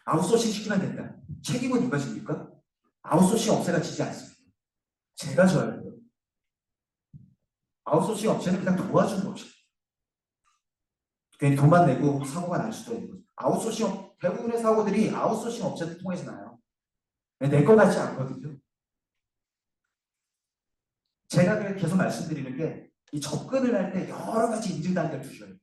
아웃소싱 시키면 된다. 책임은 누가 집니까? 아웃소싱 업체가 지지 않습니다. 제가 져야 돼요. 아웃소싱 업체는 그냥 도와주는 업체. 괜히 돈만 내고 사고가 날 수도 있는 거죠. 아웃소싱 대부분의 사고들이 아웃소싱 업체를 통해서 나요. 내 거 같지 않거든요. 제가 계속 말씀드리는 게 이 접근을 할 때 여러 가지 인증 단계를 두셔야 돼요.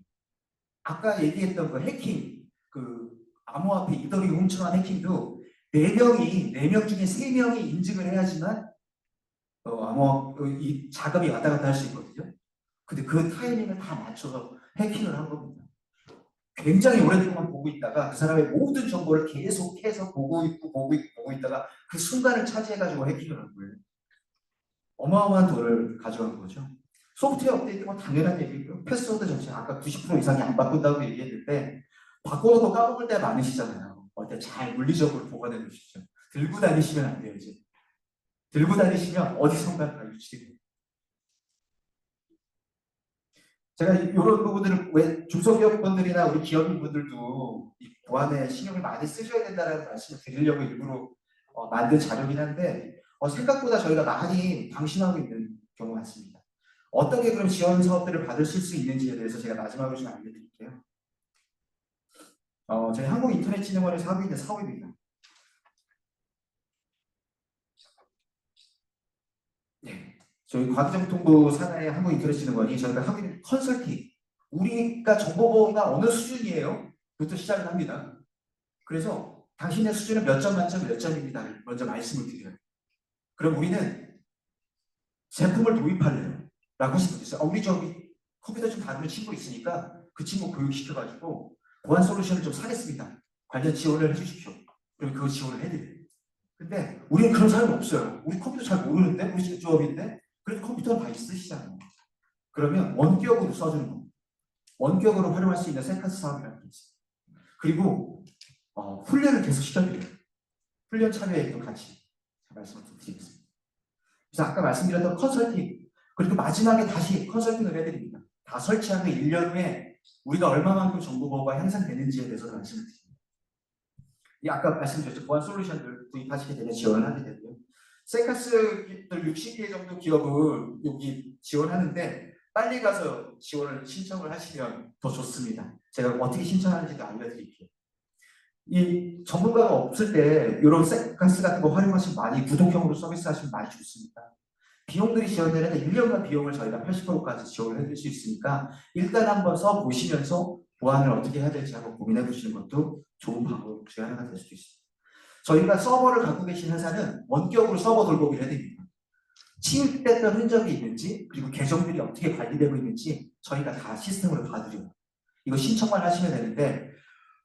아까 얘기했던 그 해킹, 그 암호화폐 이더리움 훔쳐간 해킹도 4명 중에 3명이 인증을 해야지만 이 자금이 왔다 갔다 할 수 있거든요. 근데 그 타이밍을 다 맞춰서 해킹을 한 겁니다. 굉장히 오랫동안 보고 있다가 그 사람의 모든 정보를 계속해서 보고 있다가 그 순간을 차지해가지고 해킹을 한 거예요. 어마어마한 돈을 가져간 거죠. 소프트웨어 업데이트가 당연한 얘기고요. 패스워드 전체 아까 90% 이상이 안 바꾼다고 얘기했는데 바꿔놓고 까먹을 때 많으시잖아요. 어때 잘 물리적으로 보관해 놓으시죠. 들고 다니시면 안 돼요. 이제 들고 다니시면 어디선가 다 유출이. 제가 이런 부분들을 왜 중소기업분들이나 우리 기업인분들도 이 보안에 신경을 많이 쓰셔야 된다는 말씀을 드리려고 일부러 만든 자료긴 한데 생각보다 저희가 많이 방심하고 있는 경우가 많습니다. 어떻게 그럼 지원 사업들을 받을 수 있는지에 대해서 제가 마지막으로 좀 알려드릴게요. 저희 한국인터넷진흥원에서 하고 있는 사업입니다. 네. 저희 과기정통부 산하의 한국인터넷진흥원이 저희가 하고 있는 컨설팅, 우리가 정보보호가 어느 수준이에요? 부터 시작을 합니다. 그래서 당신의 수준은 몇 점 만점 몇 점입니다. 먼저 말씀을 드려요. 그럼 우리는 제품을 도입할래요. 라고 하시는 분이 있어요. 우리 저기 컴퓨터 좀 다루는 친구 있으니까 그 친구 교육시켜가지고 보안 솔루션을 좀 사겠습니다. 관련 지원을 해주십시오. 그럼 그거 지원을 해드려요. 근데 우리는 그런 사람이 없어요. 우리 컴퓨터 잘 모르는데? 우리 직조업인데? 그래도 컴퓨터는 다 쓰시잖아요. 그러면 원격으로 써주는 겁니다. 원격으로 활용할 수 있는 세카스 사업이라는 게 있어요. 그리고 훈련을 계속 시켜드려요. 훈련 참여액도 같이 말씀을 드리겠습니다. 그래서 아까 말씀드렸던 컨설팅, 그리고 마지막에 다시 컨설팅을 해드립니다. 다 설치한 후 1년 후에 우리가 얼마만큼 정보보호가 향상되는지에 대해서 말씀을 드립니다. 아까 말씀드렸죠. 보안 솔루션들 도입하시게 되면 지원을 하게 되고요. 세카스들 60개 정도 기업을 여기 지원하는데 빨리 가서 지원을 신청을 하시면 더 좋습니다. 제가 어떻게 신청하는지도 알려드릴게요. 이 전문가가 없을 때 이런 세카스 같은 거 활용하시면 많이 구독형으로 서비스 하시면 많이 좋습니다. 비용들이 지원되는데 1년간 비용을 저희가 80%까지 지원을 해드릴 수 있으니까 일단 한번 써보시면서 보안을 어떻게 해야 될지 한번 고민해 보시는 것도 좋은 방법 중에 하나가 될 수도 있습니다. 저희가 서버를 갖고 계신 회사는 원격으로 서버 돌보기를 해드립니다. 침입됐던 흔적이 있는지 그리고 계정들이 어떻게 관리되고 있는지 저희가 다 시스템으로 봐드려요. 이거 신청만 하시면 되는데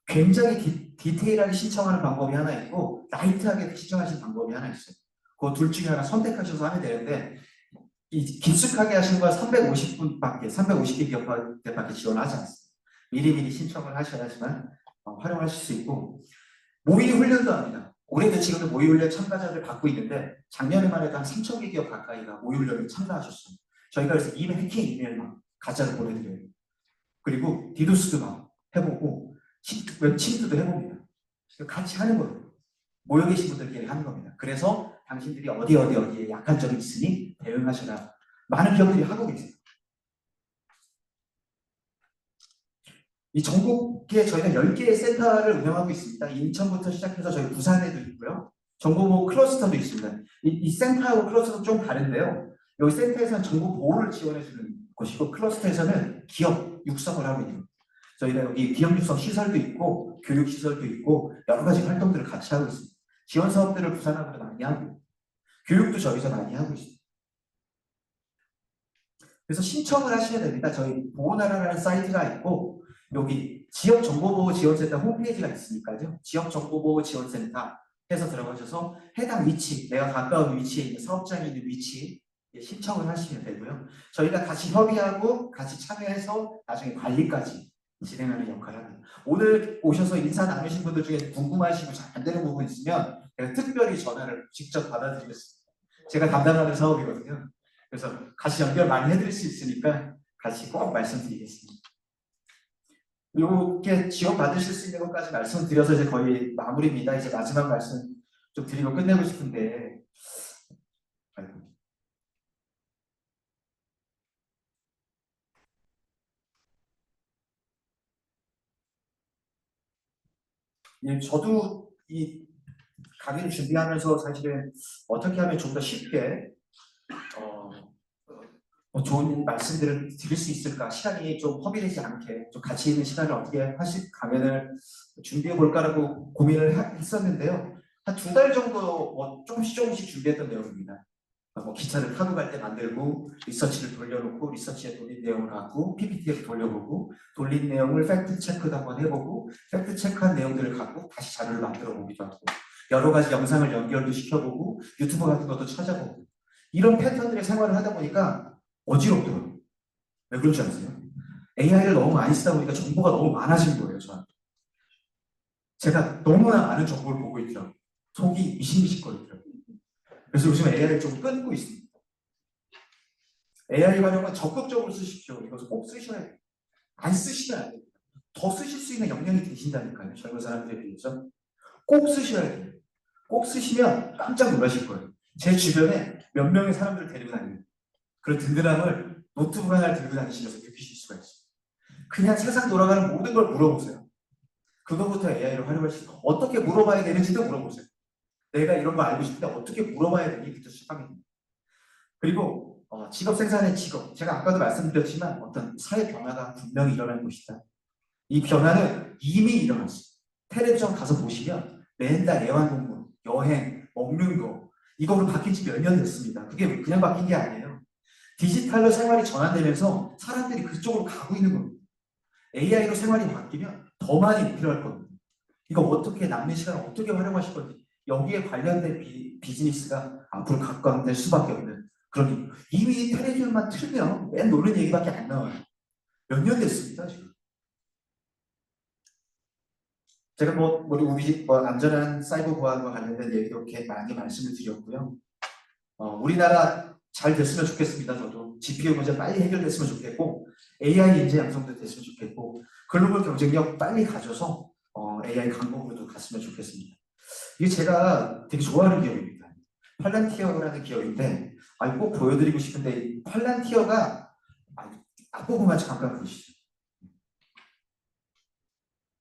굉장히 디테일하게 신청하는 방법이 하나 있고 라이트하게 신청하시는 방법이 하나 있어요. 그 둘 중에 하나 선택하셔서 하면 되는데 깊숙하게 하시는 건 350개 기업한테밖에 지원하지 않습니다. 미리미리 신청을 하셔야지만 활용하실 수 있고, 모의 훈련도 합니다. 올해도 지금도 모의 훈련 참가자들 받고 있는데 작년에만 해도 한 3,000개 기업 가까이가 모의 훈련에 참가하셨습니다. 저희가 그래서 해킹 이메일 막 가짜로 보내드려요. 그리고 디도스도 막 해보고 웹침도 해봅니다. 같이 하는 거예요. 모여 계신 분들끼리 하는 겁니다. 그래서 당신들이 어디에 약한 점이 있으니 대응하셔라. 많은 기업들이 하고 계세요. 이 전국에 저희가 10개의 센터를 운영하고 있습니다. 인천부터 시작해서 저희 부산에도 있고요. 정보보호 클러스터도 있습니다. 이 센터하고 클러스터도 좀 다른데요. 여기 센터에서는 정보 보호를 지원해주는 곳이고 클러스터에서는 기업 육성을 하고 있는 겁니다. 저희가 여기 기업 육성 시설도 있고 교육 시설도 있고 여러 가지 활동들을 같이 하고 있습니다. 지원 사업들을 부산하고도 많이 하고 교육도 저희서 많이 하고 있습니다. 그래서 신청을 하셔야 됩니다. 저희 보호나라라는 사이트가 있고 여기 지역정보보호지원센터 홈페이지가 있으니까요. 지역정보보호지원센터 해서 들어가셔서 해당 위치, 내가 가까운 위치에 있는 사업장이 있는 위치 신청을 하시면 되고요. 저희가 같이 협의하고 같이 참여해서 나중에 관리까지 진행하는 역할을 합니다. 오늘 오셔서 인사 나누신 분들 중에 궁금하시고 잘 안 되는 부분 있으면 제가 특별히 전화를 직접 받아드리겠습니다. 제가 담당하는 사업이거든요. 그래서 같이 연결 많이 해드릴 수 있으니까 같이 꼭 말씀드리겠습니다. 이렇게 지원 받으실 수 있는 것까지 말씀드려서 이제 거의 마무리입니다. 이제 마지막 말씀 좀 드리고 끝내고 싶은데 저도 이 강의를 준비하면서 사실은 어떻게 하면 좀 더 쉽게 좋은 말씀들을 드릴 수 있을까, 시간이 좀 허비되지 않게 좀 가치 있는 시간을 어떻게 강연을 준비해 볼까라고 고민을 했었는데요. 한 2달 정도 조금씩 준비했던 내용입니다. 기차를 타고 갈 때 만들고 리서치를 돌려놓고 리서치에 돌린 내용을 갖고 PPT에 돌려보고 돌린 내용을 팩트 체크도 한번 해보고 팩트 체크한 내용들을 갖고 다시 자료를 만들어 보기도 하고 여러 가지 영상을 연결도 시켜보고 유튜브 같은 것도 찾아보고 이런 패턴들의 생활을 하다 보니까 어지럽더라고요. 왜 그런지 아세요? AI를 너무 많이 쓰다 보니까 정보가 너무 많아진 거예요, 저한테. 제가 너무나 많은 정보를 보고 있더라고요. 속이 미식미식거리더라고요. 그래서 요즘 AI를 좀 끊고 있습니다. AI 활용은 적극적으로 쓰십시오. 이것을 꼭 쓰셔야 돼요. 안 쓰시면 안 돼요. 더 쓰실 수 있는 역량이 되신다니까요. 젊은 사람들에 비해서. 꼭 쓰셔야 돼요. 꼭 쓰시면 깜짝 놀라실 거예요. 제 주변에 몇 명의 사람들을 데리고 다니는 그런 든든함을 노트북 하나를 들고 다니시면서 느끼실 수가 있어요. 그냥 세상 돌아가는 모든 걸 물어보세요. 그거부터 AI를 활용할 수 있어요. 어떻게 물어봐야 되는지도 물어보세요. 내가 이런 거 알고 싶은데 어떻게 물어봐야 되니부터 시작합니다. 그리고 직업 생산의 직업. 제가 아까도 말씀드렸지만 어떤 사회 변화가 분명히 일어날 것이다. 이 변화는 이미 일어났어요. 텔레비전 가서 보시면 맨날 애완동물, 여행, 먹는 거 이거로 바뀐 지 몇 년 됐습니다. 그게 그냥 바뀐 게 아니에요. 디지털로 생활이 전환되면서 사람들이 그쪽으로 가고 있는 겁니다. AI로 생활이 바뀌면 더 많이 필요할 겁니다. 이거 어떻게 남는 시간을 어떻게 활용하실 건지 여기에 관련된 비즈니스가 앞으로 각광될 수밖에 없는 그런 이미 텔레비전만 틀면 맨 노는 얘기밖에 안 나와요. 몇 년 됐습니다 지금. 제가 우리 안전한 사이버 보안과 관련된 얘기도 이렇게 많이 말씀을 드렸고요. 우리나라 잘 됐으면 좋겠습니다. 저도 GPU 문제 빨리 해결됐으면 좋겠고 AI 인재 양성도 됐으면 좋겠고 글로벌 경쟁력 빨리 가져서 AI 강국으로도 갔으면 좋겠습니다. 이게 제가 되게 좋아하는 기업입니다. 팔란티어라는 기업인데 꼭 보여드리고 싶은데 팔란티어가 앞부분만 잠깐 보시죠.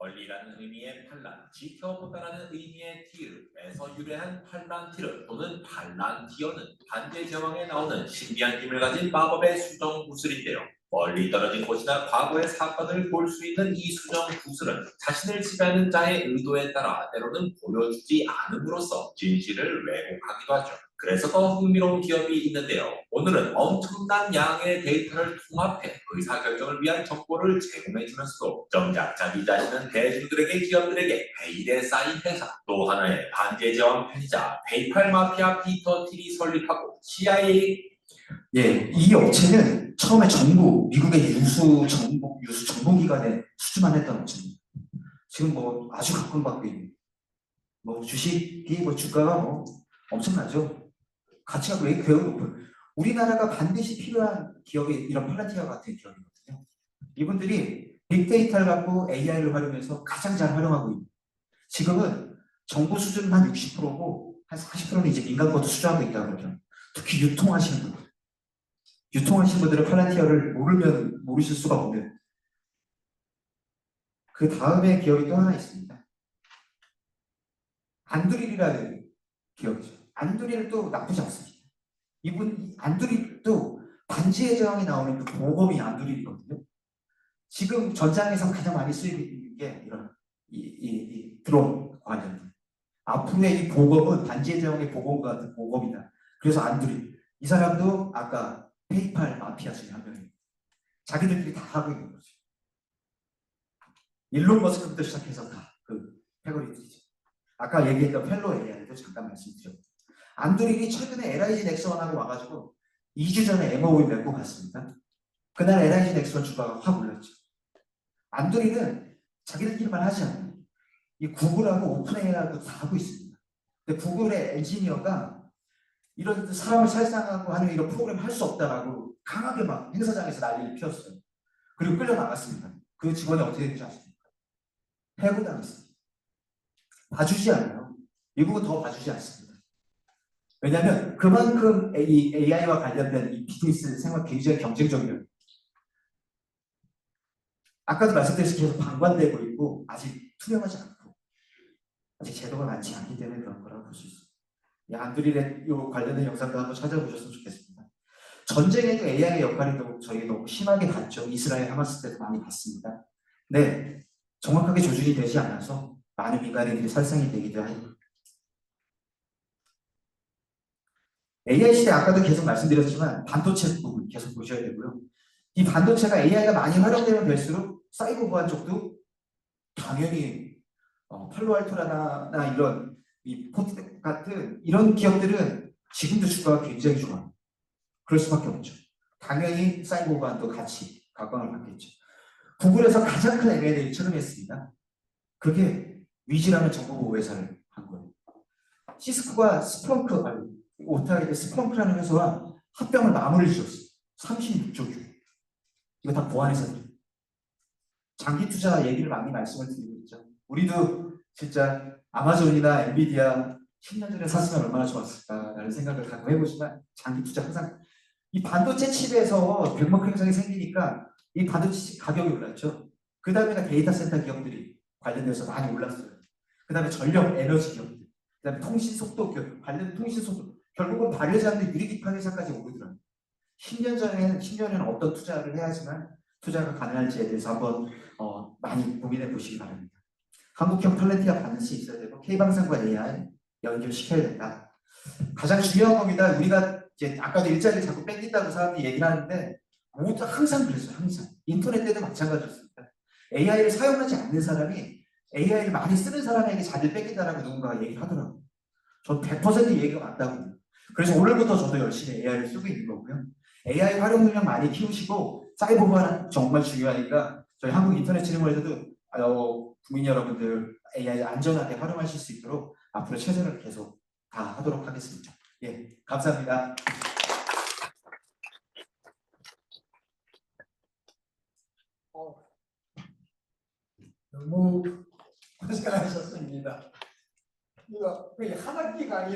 멀리라는 의미의 팔란, 지켜보다라는 의미의 티르에서 유래한 팔란티르 또는 팔란티어는 반대 제왕에 나오는 신비한 힘을 가진 마법의 수정 구슬인데요. 멀리 떨어진 곳이나 과거의 사건을 볼 수 있는 이 수정 구슬은 자신을 지배하는 자의 의도에 따라 때로는 보여주지 않음으로써 진실을 왜곡하기도 하죠. 그래서 더 흥미로운 기업이 있는데요. 오늘은 엄청난 양의 데이터를 통합해 의사결정을 위한 정보를 제공해주면서도 정작 자기 자신은 대중들에게 기업들에게 베일에 쌓인 회사 또 하나의 반제 제왕 편이자 페이팔 마피아 피터 틸이 설립하고 CIA 예, 이 업체는 처음에 미국의 유수 정보기관에 수주만 했던 업체입니다. 지금 뭐 아주 각광받고 있는, 뭐 주식이 뭐 주가가 뭐 엄청나죠. 가치가 매우 높은. 우리나라가 반드시 필요한 기업이 이런 팔란티아 같은 기업이거든요. 이분들이 빅데이터를 갖고 AI를 활용해서 가장 잘 활용하고 있는. 지금은 정보 수준은 한 60%고 한 40%는 이제 민간 것도 수주하고 있다고 그러죠. 특히 유통하시는 분들. 유통하시는 분들은 팔란티아를 모르실 수가 없는. 그 다음에 기업이 또 하나 있습니다. 안드릴이라는 기업이죠. 안드릴도 나쁘지 않습니다. 안드릴도 반지의 제왕에 나오는 그 보검이 안드릴이거든요. 지금 전장에서 가장 많이 쓰이고 있는 게 이런 이 드론 관련. 앞으로의 이 보검은 반지의 제왕의 보검과 같은 보검이다. 그래서 안드릴. 이 사람도 아까 페이팔 마피아 중에 한 명입니다. 자기들끼리 다 하고 있는 거죠. 일론 머스크부터 시작해서 다 그 패거리들이죠. 아까 얘기했던 펠로 AI도 잠깐 말씀드렸고, 안드릴이 최근에 LIG 넥슨하고 와가지고 2주 전에 MOU 맺고 갔습니다. 그날 LIG 넥슨 주가가 확 올랐죠. 안드릴은 자기들끼리만 하지 않아요. 이 구글하고 오픈 AI하고 다 하고 있습니다. 근데 구글의 엔지니어가 이런 사람을 살상하고 하는 이런 프로그램 할 수 없다라고 강하게 막 행사장에서 난리를 피웠어요. 그리고 끌려나갔습니다. 그 직원이 어떻게 됐는지 아십니까? 해고당했습니다. 봐주지 않아요. 미국은 더 봐주지 않습니다. 왜냐하면 그만큼 이 AI와 관련된 이 비즈니스 생활 굉장히 경쟁적이에요. 아까도 말씀드렸듯이 계속 방관되고 있고 아직 투명하지 않고 아직 제도가 많지 않기 때문에 그런 거라고 볼 수 있습니다. 안드릴의 관련된 영상도 한번 찾아보셨으면 좋겠습니다. 전쟁에도 AI의 역할이 저희가 너무 심하게 봤죠. 이스라엘 하마스 때도 많이 봤습니다. 네, 정확하게 조준이 되지 않아서 많은 민간인들이 살상이 되기도 하고. AI 시대 아까도 계속 말씀드렸지만 반도체 부분 계속 보셔야 되고요. 이 반도체가 AI가 많이 활용되면 될수록 사이버 보안 쪽도 당연히 팔로알토라나 이런 이 포트 같은 이런 기업들은 지금도 주가가 굉장히 좋아요. 그럴 수밖에 없죠. 당연히 사이버 보안도 같이 각광을 받겠죠. 구글에서 가장 큰 M&A를 처음했습니다. 그게 위즈라는 정보보호 회사를 한 거예요. 시스코가 스플렁크라는 회사와 합병을 마무리를 지었어요. 36조 주. 이거 다 보안회사들. 장기 투자 얘기를 많이 말씀을 드리고 있죠. 우리도 진짜 아마존이나 엔비디아 10년 전에 샀으면 얼마나 좋았을까라는 생각을 갖고 해보지만 장기 투자 항상 이 반도체 칩에서 병목 현상이 생기니까 이 반도체 칩 가격이 올랐죠. 그 다음에가 데이터 센터 기업들이 관련돼서 많이 올랐어요. 그 다음에 전력 에너지 기업들, 그 다음에 통신 속도 기업, 관련 통신 속도, 결국은 발효자인데 유리기판 회사까지 오르더라고요. 10년에는 어떤 투자를 해야지만 투자가 가능할지에 대해서 한번 많이 고민해 보시기 바랍니다. 한국형 팔란티아 반드시 있어야 되고 K방산과 AI 연결시켜야 된다. 가장 중요한 겁니다. 우리가 이제 아까도 일자리를 자꾸 뺏긴다고 사람들이 얘기를 하는데 모두 항상 그랬어요. 항상. 인터넷 때도 마찬가지였습니다. AI를 사용하지 않는 사람이 AI를 많이 쓰는 사람에게 자리를 뺏긴다라고 누군가가 얘기를 하더라고요. 전 100% 얘기가 맞다고요. 그래서 오늘부터 저도 열심히 AI를 쓰고 있는 거고요. AI 활용 능력 많이 키우시고 사이버 보안 정말 중요하니까 저희 한국인터넷진흥원에서도 국민 여러분들 AI 안전하게 활용하실 수 있도록 앞으로 최선을 계속 다 하도록 하겠습니다. 예, 감사합니다. 너무 고생하셨습니다. 이거 거의 한 학기가 아니라